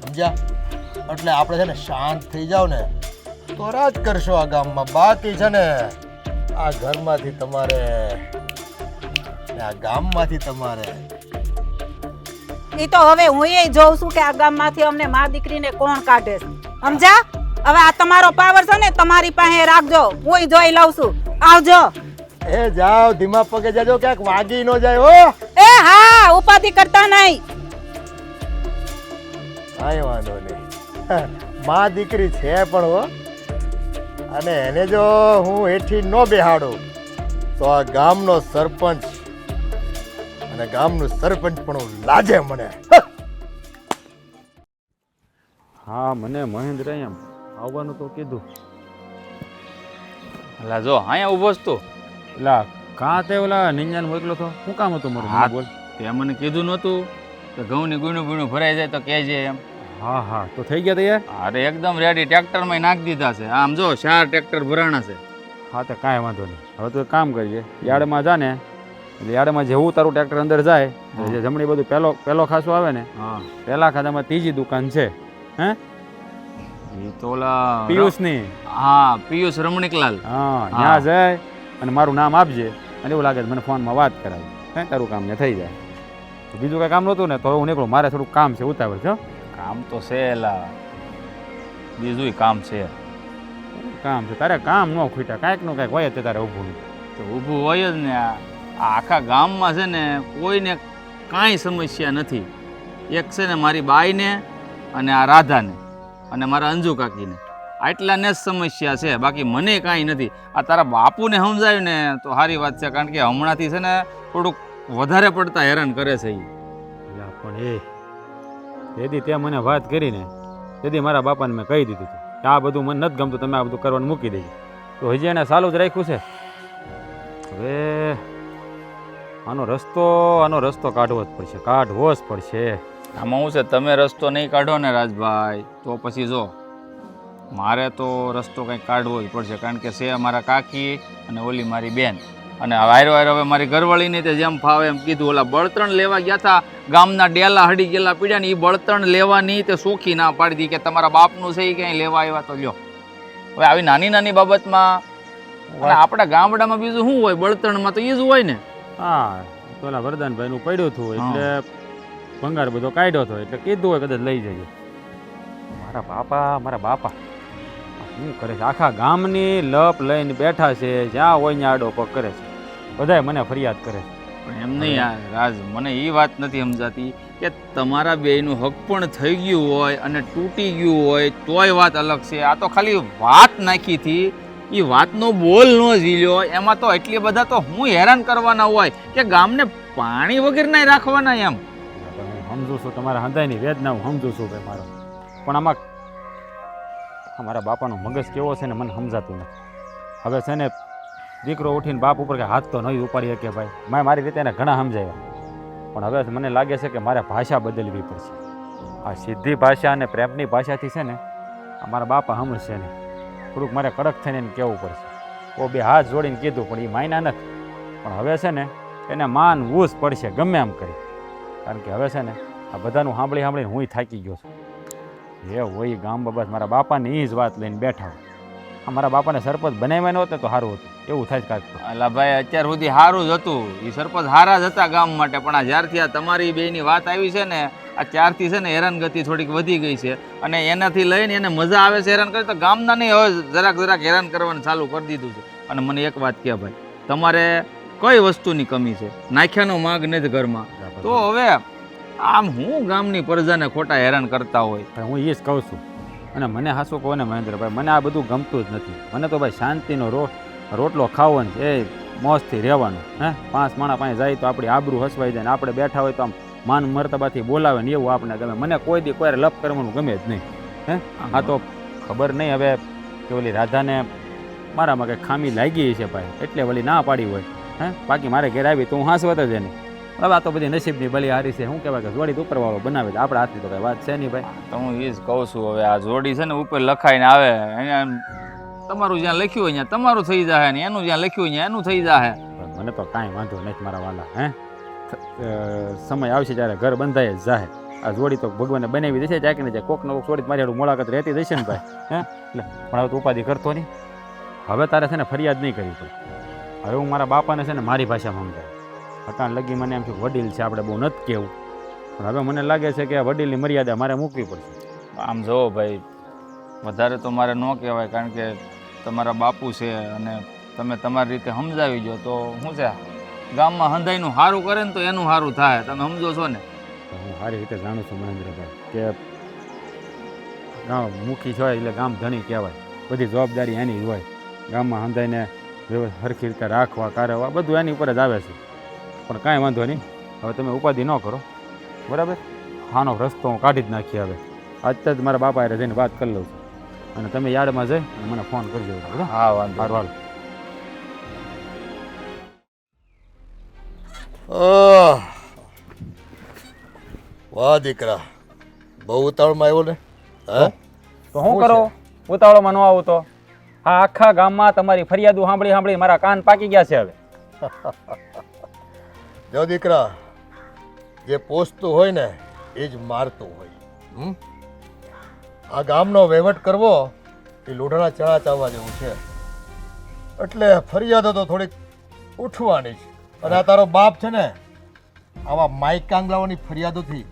સમજ્યા? એટલે આપણે છે ને શાંત થઈ જાવ ને તો રાજ કરશો આ ગામમાં. બાકી છે ને આ ઘરમાંથી તમારે આ ગામમાંથી તમારે. ઈ તો હવે હું એ જોઉં છું કે આ ગામમાંથી અમને મા દીકરીને કોણ કાઢે છે, સમજા? હવે આ તમારો પાવર છે ને તમારી પાસે રાખજો, હું જોઈ લઉં છું. આવજો. એ જાઓ, ધીમા પગે જાજો, ક્યાંક વાગી ન જાય. હો એ હા, ઉપાધિ કરતા નહીં. કાંઈ વાંધો નહીં. માં દીકરી છે પણ હો, અને એને જો હું હેઠી ન બેહાડું તો આ ગામનો સરપંચ અને ગામનું સરપંચ પણ લાજે મને. હા, મને મહેન્દ્ર એમ આવવાનું તો કીધું. એટલે જો અહીંયા ઊભો જ તું. એટલે કાં તે ઓલા નિંજાને મોકલો તો શું કામ હતું મારું? હા, બોલ. તે મને કીધું નહોતું કે ઘઉંની ગુણું ગુણું ભરાઈ જાય તો કહેજે એમ. હા હા, તો થઈ ગયા તૈયાર? અરે એકદમ રેડી, ટ્રેક્ટરમાં નાખી દીધા છે. આમ જો 4 ટ્રેક્ટર ભરાણા છે. હા, તો કાંઈ વાંધો નહીં. હવે તો એક કામ કરીએ, યાર્ડમાં જા ને, એટલે યાર્ડમાં જેવું તારું ટ્રેક્ટર અંદર જાય, જે જમણી બધું પહેલો ખાસો આવે ને, હા, પહેલા ખાતામાં ત્રીજી દુકાન છે. હે? એ તો ઓલા પિયુષની. હા, પિયુષ રમણીકલાલ. હા, ત્યાં જાય અને મારું નામ આપજે, અને એવું લાગે મને ફોનમાં વાત કરાવી. હે, તારું કામ ને થઈ જાય. તો બીજું કાંઈ કામ નહોતું ને તો હું નીકળું. મારે થોડુંક કામ છે, ઉતાવળ છે. કામ તો છે એલા, બીજું કામ છે. કામ છે તારે? કામ ન ખૂટ્યા, કાંઈક નું કાંઈક હોય જ તારે ઊભું. તો ઊભું હોય જ ને. આ આખા ગામમાં છે ને કોઈને કાંઈ સમસ્યા નથી. એક છે ને મારી બાઈને અને આ રાધાને અને મારા અંજુ કાકીને, આટલાને જ સમસ્યા છે. બાકી મને કાંઈ નથી. આ તારા બાપુને સમજાવ્યું ને તો સારી વાત છે, કારણ કે હમણાંથી છે ને થોડુંક વધારે પડતા હેરાન કરે છે. પણ એ તેથી તે મને વાત કરીને તેથી મારા બાપાને મેં કહી દીધું હતું કે આ બધું મને નથી ગમતું, તમે આ બધું કરવાનું મૂકી દેજો. તો હજી એને ચાલુ જ રાખ્યું છે. હવે આનો રસ્તો કાઢવો જ પડશે, કાઢવો જ પડશે. આમાં શું છે, તમે રસ્તો નહીં કાઢો ને રાજભાઈ તો પછી જો મારે તો રસ્તો કંઈક કાઢવો જ પડશે, કારણ કે છે મારા કાકી અને ઓલી મારી બેન, અને વાયરો હવે મારી ઘરવાળીને તે જેમ ફાવે એમ કીધું. ઓલા બળતણ લેવા ગયા હતા, ગામના ડેલા હડી ગયેલા પીડ્યા ને એ બળતણ લેવાની તે સોખી ના પાડી દી કે તમારા બાપનું છે એ ક્યાંય લેવા આવ્યા તો લ્યો. હવે આવી નાની નાની બાબતમાં અને આપણા ગામડામાં બીજું શું હોય, બળતણમાં તો એ જ હોય ને. હા, તો ઓલા વરદાનભાઈનું પડ્યું હતું એટલે ભંગાર બધો કાઢ્યો હતો એટલે કીધું હોય કદાચ લઈ જજો. મારા બાપા શું કરે છે, આખા ગામની લપ લઈને બેઠા છે, જ્યાં હોય ત્યાં આડો પગ કરે છે, બધાય મને ફરિયાદ કરે છે. પણ એમ નહીં યાર રાજ, મને એ વાત નથી સમજાતી કે તમારા બેયનું હક પણ થઈ ગયું હોય અને તૂટી ગયું હોય તોય વાત અલગ છે. આ તો ખાલી વાત નાખી હતી, એ વાતનો બોલ ન ઝીલ્યો, એમાં તો એટલી બધા તો હું હેરાન કરવાના હોય કે ગામને પાણી વગર નહીં રાખવાના એમ. હું સમજુ છું તમારા હૃદયની વેદના, હું સમજુ છું ભાઈ મારો, પણ આમાં મારા બાપાનો મગજ કેવો છે ને મને સમજાતું નથી. હવે છે ને દીકરો ઉઠીને બાપ ઉપર કે હાથ તો નહીં ઉપાડીએ કે ભાઈ, મેં મારી રીતે એને ઘણા સમજાવ્યા, પણ હવે મને લાગે છે કે મારે ભાષા બદલવી પડશે. આ સીધી ભાષા અને પ્રેમની ભાષાથી છે ને મારા બાપા સમજશે નહીં, થોડુંક મારે કડક થઈને એને કહેવું પડશે. ઓ બે હાથ જોડીને કીધું પણ એ માયના નથી, પણ હવે છે ને એને માનવું જ પડશે ગમે એમ કરી, કારણ કે હવે છે ને આ બધાનું સાંભળીને હું થાકી ગયો છું. એ હોય ગામ બાબત મારા બાપાની એ જ વાત લઈને બેઠા હોય. મારા બાપાને સરપંચ બનાવ્યા નહોતે તો સારું હતું એવું થાય કાંઈક. અલા ભાઈ અત્યાર સુધી સારું જ હતું, એ સરપંચ સારા જ હતા ગામ માટે, પણ આ જ્યારથી આ તમારી બેની વાત આવી છે ને આ ત્યારથી છે ને હેરાનગતિ થોડીક વધી ગઈ છે, અને એનાથી લઈને એને મજા આવે છે હેરાન કરી, તો ગામના નહીં હવે જરાક હેરાન કરવાનું ચાલુ કરી દીધું છે. અને મને એક વાત કહે ભાઈ, તમારે કઈ વસ્તુની કમી છે, નાખ્યાનો માગ નથી ઘરમાં, તો હવે આમ હું ગામની પ્રજાને ખોટા હેરાન કરતા હોય. હું એ જ કહું છું, અને મને હાસું કહો ને મહેન્દ્રભાઈ, મને આ બધું ગમતું જ નથી. મને તો ભાઈ શાંતિનો રોટલો ખાવાનો એ મોજથી રહેવાનું. હે 5 માણા પાસે જાય તો આપણી આબરૂ હસવાઈ જાય, ને આપણે બેઠા હોય તો આમ માન મર્તબાથી બોલાવે ને એવું આપણે ગમે. મને કોઈ દી કોઈ લપ કરવાનું ગમે જ નહીં. હે આ તો ખબર નહીં હવે કે ઓલી રાધાને મારામાં કંઈક ખામી લાગી છે ભાઈ, એટલે વળી ના પાડી હોય. હે બાકી મારે ઘેર આવી તો હું હાંસવત જ એને. હવે આ તો બધી નસીબની બલી હારી છે, શું કહેવાય કે જોડી ઉપરવાળો બનાવે છે, આપણે હાથની તો કઈ વાત છે નહીં ભાઈ. તો હું એ જ કહું છું, હવે આ જોડી છે ને ઉપર લખાઈને આવે, એને તમારું જ્યાં લખ્યું હોય ત્યાં તમારું થઈ જાય ને એનું જ્યાં લખ્યું હોય એનું થઈ જાય. મને તો કાંઈ વાંધો નથી મારા વાલા. હે સમય આવશે જ્યારે ઘર બંધાય જ જાય. આ જોડી તો ભગવાને બનાવી દેશે, જાય કે નહીં કોક ને કોક જોડી મારી મુલાકાત રહેતી જશે ને ભાઈ. હે એટલે પણ હવે તો ઉપાધિ કરતો નહીં. હવે તારે છે ને ફરિયાદ નહીં કરવી પડે. હવે હું મારા બાપાને છે ને મારી ભાષામાં સમજાય. હટાણ લગી મને એમ થયું વડીલ છે આપણે બહુ નથી કહેવું, પણ હવે મને લાગે છે કે વડીલની મર્યાદા મારે મૂકવી પડશે. આમ જોવો ભાઈ, વધારે તો મારે ન કહેવાય, કારણ કે તમારા બાપુ છે અને તમે તમારી રીતે સમજાવી દો તો શું છે, ગામમાં હંધાઈનું સારું કરે ને તો એનું સારું થાય, તમે સમજો છો ને. હું સારી રીતે જાણું છું મહેન્દ્રભાઈ કે ગામ મુખી હોય એટલે ગામ ધણી કહેવાય, બધી જવાબદારી એની જ હોય. ગામમાં હંધાઈને સરખી રીતે રાખવા કારવા બધું એની ઉપર જ આવે છે. પણ કાંઈ વાંધો નહીં, હવે તમે ઉપાધિ ન કરો, બરાબર. આનો રસ્તો હું કાઢી જ નાખી. હવે અત્યારે જ મારા બાપા એ જઈને વાત કરી લઉં છું, અને તમે યાર્ડમાં જઈ અને મને ફોન કરજો. હા વાંધો. હાલ વાહ દીકરા, બહુ ઉતાવળમાં આવ્યો ને. હે તો હું કરો ઉતાવળમાં ન આવું તો? આ આખા ગામમાં તમારી ફરિયાદો સાંભળી મારા કાન પાકી ગયા છે. હવે જો દીકરા, જે પોસતું હોય ને એ જ મારતું હોય. આ ગામનો વહીવટ કરવો એ લોઢાના ચણા ચાવવા જેવું છે, એટલે ફરિયાદો તો થોડીક ઉઠવાની છે. અને આ તારો બાપ છે ને આવા માઇક કાંગલાઓની ફરિયાદોથી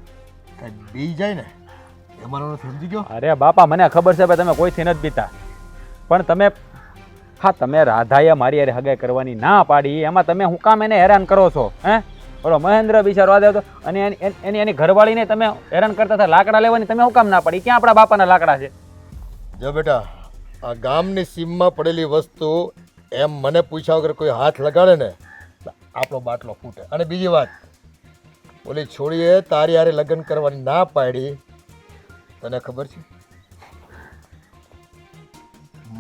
કઈ બી જાય ને એ મને સમજી ગયો. અરે બાપા મને ખબર છે ભાઈ તમે કોઈથી નથી બીતા, પણ તમે રાધાએ મારી યારે હગાઈ કરવાની ના પાડી, એમાં તમે હું કામ એને હેરાન કરો છો? હે બોલો, મહેન્દ્ર બિચારો આવ્યો હતો અને એની ઘરવાળીને તમે હેરાન કરતા હતા લાકડા લેવાની, તમે હું કામ ના પાડી? ક્યાં આપણા બાપાના લાકડા છે? જો બેટા, આ ગામની સીમમાં પડેલી વસ્તુ એમ મને પૂછ્યા વગર કોઈ હાથ લગાડે ને આપણો બાટલો ફૂટે. અને બીજી વાત, ઓલી છોડીએ તારી હારે લગ્ન કરવાની ના પાડી તને ખબર છે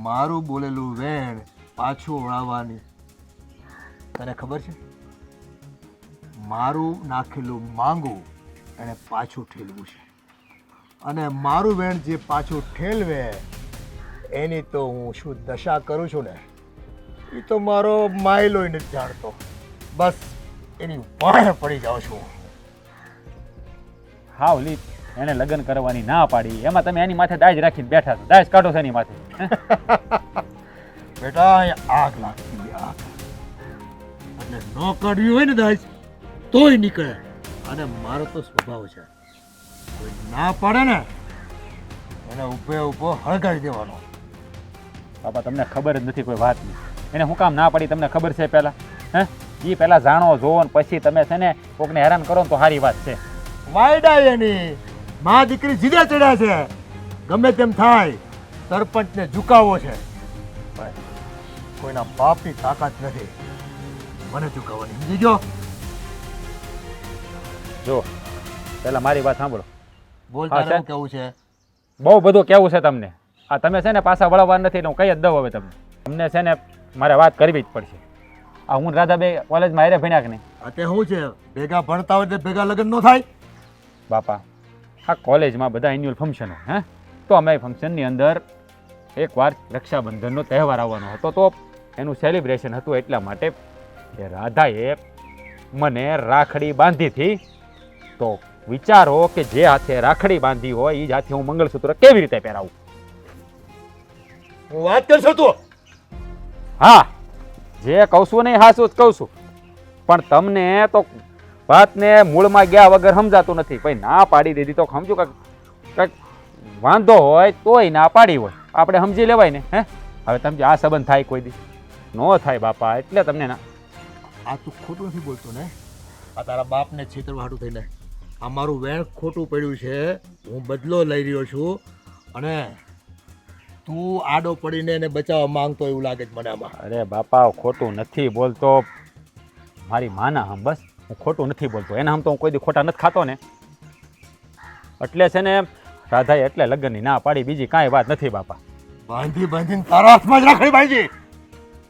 મારું બોલેલું વેણ પાછું વળાવવાની તને ખબર છે મારું નાખેલું માંગું એને પાછું ઠેલવું છે અને મારું વેણ જે પાછું ઠેલવે એની તો હું શું દશા કરું છું ને એ તો મારો માયલો નથી જાણતો બસ એની વાણ પડી જાઉં છું હા ઓલી એને લગ્ન કરવાની ના પાડી એમાં તમે એની માથે દાજ રાખીને બેઠા છો દાજ કાઢો છો એની માથે હે? બેટા અહીંયા આગ લાગતી આગ એટલે ન કાઢવી હોય ને દાજ તોય નીકળે અને મારો તો સ્વભાવ છે કોઈ ના પાડે ને એને ઊભો હળગાવી દેવાનો બાપા તમને ખબર જ નથી કોઈ વાતની એને હું કામ ના પાડી તમને ખબર છે પહેલાં હે એ પહેલાં જાણો જોવો ને પછી તમે છે ને કોકને હેરાન કરો ને તો સારી વાત છે વાયડા એની મા દીકરી જીદે ચડ્યા છે ગમે તેમ થાય સરપંચને ઝુકાવો છે પણ કોઈના બાપની તાકાત નથી મને ઝુકાવવાની સમજી ગયો જો પહેલાં મારી વાત સાંભળો બોલ હા, તારે સર. શું કેવું છે બહુ બધું કેવું છે તમને આ તમે છે ને પાછા વળવા નથી એટલે હું કહી જ દઉં હવે તમને છે ને મારે વાત કરવી જ પડશે આ હું રાધા બે કોલેજમાં હારે ભણ્યા કે નહીં આ તે શું છે ભેગા ભણતા હોય એટલે ભેગા લગ્ન ન થાય બાપા આ કોલેજમાં બધા એન્યુઅલ ફંક્શન હોય હે તો અમે ફંક્શનની અંદર એકવાર રક્ષાબંધનનો તહેવાર આવવાનો હતો તો એનું સેલિબ્રેશન હતું એટલા માટે કે રાધાએ મને રાખડી બાંધી હતી તો વિચારો કે જે હાથે રાખડી બાંધી હોય એ જ હાથે હું મંગળસૂત્ર કેવી રીતે પહેરાવું હું વાત કરશો તું હા જે કહું છું ને એ હાસું જ કહું છું પણ તમને તો વાતને મૂળમાં ગયા વગર સમજાતું નથી ભાઈ ના પાડી દીધી તો સમજુ કંઈક વાંધો હોય તોય ના પાડી હોય આપણે સમજી લેવાય ને હે હવે તમે આ સંબંધ થાય કોઈ દી ન થાય બાપા એટલે તમને ના આ તું ખોટું નથી બોલતો ને આ તારા બાપને છેતરવા હાટું થઈને આ મારું વેણ ખોટું પડ્યું છે હું બદલો લઈ રહ્યો છું અને તું આડો પડીને એને બચાવવા માંગતો એવું લાગે છે મને આમાં અરે બાપા ખોટું નથી બોલતો મારી માના હમ બસ હું ખોટું નથી બોલતો એના હમ તો હું કોઈ દી ખોટા નથી ખાતો ને એટલે છે ને રાધાએ એટલે લગ્નની ના પાડી બીજી કાંઈ વાત નથી બાપા બાંધીને તારા હાથમાં જ રાખડી બાંધી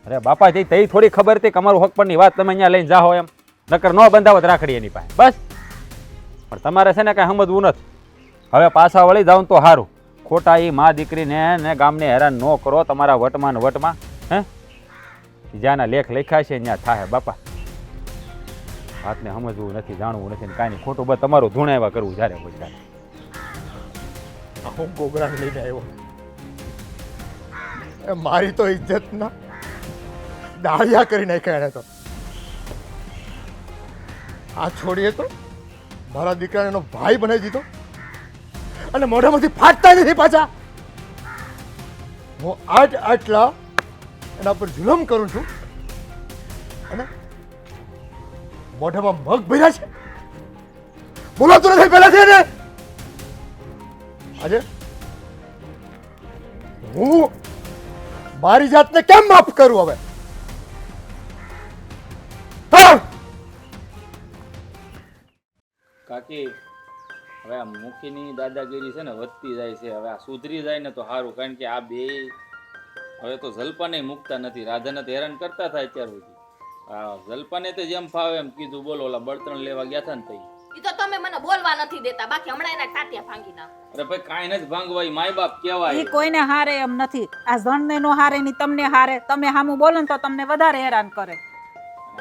અરે બાપા તે થોડી ખબર હતી કે અમારું હક પરની વાત તમે અહીંયા લઈને જાઓ એમ નકર ન બંધાવત રાખડી એની પાસે બસ પણ તમારે છે ને કાંઈ સમજવું નથી હવે પાછા વળી જાઉં તો સારું ખોટા એ મા દીકરીને ને ગામને હેરાન ન કરો તમારા વટમાં ને વટમાં હે જ્યાંના લેખ લખ્યા છે ત્યાં થાય બાપા વાતને સમજવું નથી જાણવું નથી ને કાંઈ નહીં ખોટું બસ તમારું ધૂણાવ્યા કરવું જ્યારે હોય ત્યારે હું ગોબરાને લઈને આવ્યો એ મારી તો ઇજ્જતના દાળિયા કરી નાખ્યા એને તો આ છોડીએ તો મારા દીકરાને એનો ભાઈ બનાવી દીધો અને મોઢામાંથી ફાટતા નથી પાછા હું આટલા એના પર જુલમ કરું છું અને મોઢામાં મગ ભર્યા છે બોલાતું નથી પહેલાથી એને આજે હું મારી જાતને કેમ માફ કરું હવે કાકી હવે આ મુખીની દાદાગીરી છે ને વધતી જાય છે હવે આ સુધરી જાય ને તો સારું કારણ કે આ બે હવે તો જલપાને મૂકતા નથી રાધાને તો હેરાન કરતા થાય અત્યાર સુધી હા જલપાને તો જેમ ફાવે એમ કીધું બોલો ઓલા બળતણ લેવા ગયા હતા ને તઈ ઈ તો તમે મને બોલવા નથી દેતા બાકી હમણાં એના ટાટિયા ભાંગી નાખ અરે ભાઈ કાંઈ નથી ભાંગવા ઈ માય બાપ કહેવાય ઈ કોઈને હારે એમ નથી આ જણને નો હારે ની તમને હારે તમે હામું બોલો ને તો તમને વધારે હેરાન કરે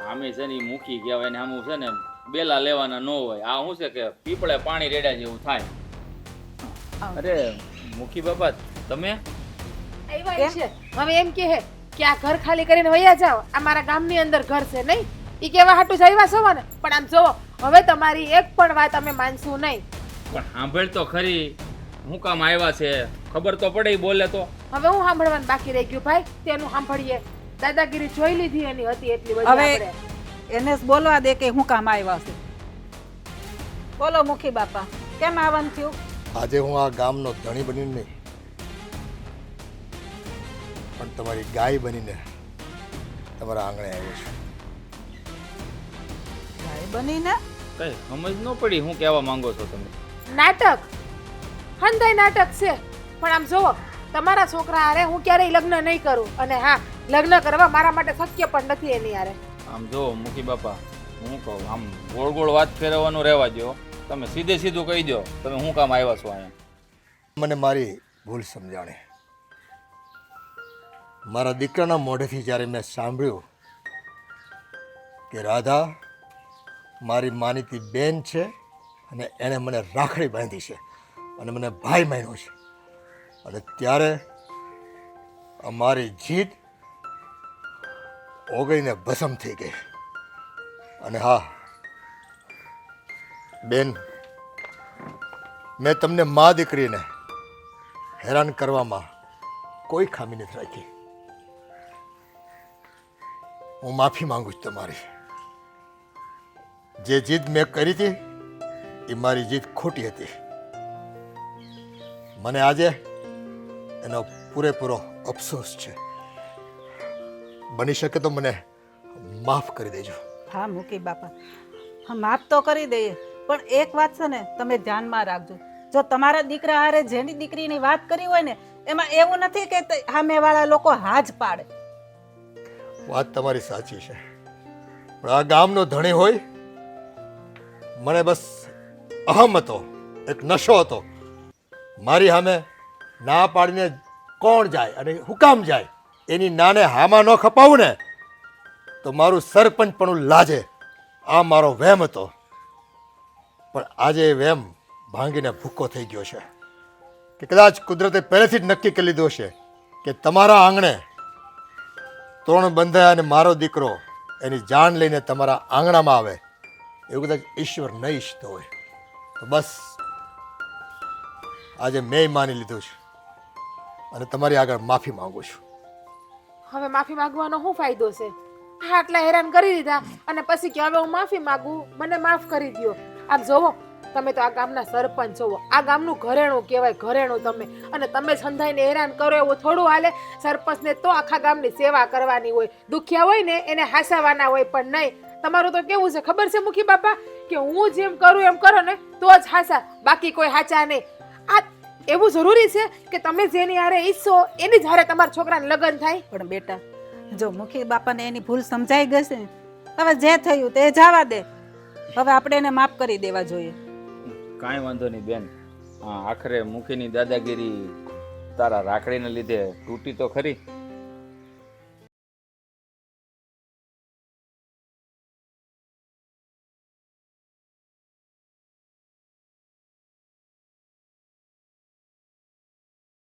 આમે છે ને ઈ મુખી કહેવાય ને આમું છે ને બેલા લેવાના ન હોય આ શું છે કે પીપળે પાણી રેડ્યા જેવું થાય અરે મુખી બાપા તમે આવ્યા છે હવે એમ કહે કે આ ઘર ખાલી કરીને વયા જાઓ આ મારા ગામની અંદર ઘર છે નહીં ઈ કેવા હાટું જ આવ્યા છો ને પણ આમ જોવો હવે તમારી એક પણ વાત અમે માનશું નહીં પણ સાંભળ તો ખરી હું કામ આવ્યા છે ખબર તો પડે ઈ બોલે તો હવે હું સાંભળવાનું બાકી રહી ગયું ભાઈ તેનું સાંભળીએ દાદાગીરી જોઈ લીધી એની હતી એટલી બધી હવે આપણે એને જ બોલવા દે કે હું કામ આવ્યા છે બોલો મુખી બાપા કેમ આવવાનું થયું આજે હું આ ગામનો ધણી બનીને નહીં પણ તમારી ગાય બનીને તમારા આંગણે આવ્યો છું ભાઈ બનીને કઈ સમજ ન પડી હું કહેવા માંગો છો તમે નાટક હંધાઈ નાટક છે. પણ આમ જોવો, તમારા છોકરા હારે હું ક્યારેય લગ્ન નહીં કરું. અને હા, લગ્ન કરવા મારા માટે શક્ય પણ નથી એની હારે. આમ જો મુખી બાપા, હું કહું આમ ગોળ ગોળ વાત ફેરવવાનું રહેવા દો. તમે સીધે સીધું કહી દો તમે શું કામ આવ્યા છો અહીંયા. મને મારી ભૂલ સમજાણી. મારા દીકરાના મોઢેથી જ્યારે મેં સાંભળ્યું કે રાધા મારી માનીતી બેન છે અને એણે મને રાખડી બાંધી છે અને મને ભાઈ માન્યો છે, અને ત્યારે અમારી જીદ ઓગળીને ભસ્મ થઈ ગઈ. અને હા બેન, મેં તમને મા દીકરીને હેરાન કરવામાં કોઈ ખામી નથી રાખી. હું માફી માંગુ છું તમારી. જે જીદ મેં કરી હતી એ મારી જીદ ખોટી હતી. મને આજે એનો પૂરેપૂરો અફસોસ છે. બની શકે તો મને માફ કરી દેજો. હા મૂકી બાપા, હા માફ તો કરી દઈએ, પણ એક વાત છે ને તમે ધ્યાનમાં રાખજો. જો તમારા દીકરા હારે જેની દીકરીની વાત કરી હોય ને એમાં એવું નથી કે સામેવાળા લોકો હાજ પાડે. વાત તમારી સાચી છે, પણ આ ગામનો ધણી હોય, મને બસ અહમ હતો, એક નશો હતો. મારી સામે ના પાડીને કોણ જાય અને હું કામ જાય? એની નાને હામાં ન ખપાવું ને તો મારું સરપંચ પણ લાજે. આ મારો વહેમ હતો, પણ આજે એ વહેમ ભાંગીને ભૂકો થઈ ગયો છે. કે કદાચ કુદરતે પહેલેથી જ નક્કી કરી લીધું છે કે તમારા આંગણે તોરણ બંધાય અને મારો દીકરો એની જાન લઈને તમારા આંગણામાં આવે, એવું કદાચ ઈશ્વર ન ઈચ્છતો હોય તો બસ આજે મેં માની લીધું છે અને તમારી આગળ માફી માંગુ છું. હવે માફી માંગવાનો શું ફાયદો છે? હા, આટલા હેરાન કરી દીધા અને પછી કે હવે હું માફી માંગુ, મને માફ કરી દ્યો. આમ જોવો, તમે તો આ ગામના સરપંચ છો, આ ગામનું ઘરેણું કહેવાય, ઘરેણું તમે. અને તમે સંધાઈને હેરાન કરો એવું થોડું હાલે? સરપંચને તો આખા ગામની સેવા કરવાની હોય, દુખિયા હોય ને એને હાસાવાના હોય. પણ નહીં, તમારું તો કેવું છે ખબર છે મુખી બાપા, કે હું જેમ કરું એમ કરો ને તો જ હાસા, બાકી કોઈ હાચા નહીં. આ એવું જરૂરી છે કે તમે જેની હારે ઈચ્છો એની જ હારે તમારા છોકરાને લગ્ન થાય? પણ બેટા, જો મુખી બાપાને એની ભૂલ સમજાઈ ગઈ છે ને, હવે જે થયું તે જવા દે. હવે આપણે એને માફ કરી દેવા જોઈએ. કાંઈ વાંધો નહીં બેન. આખરે મુખીની દાદાગીરી તારા રાખડીને લીધે તૂટી તો ખરી,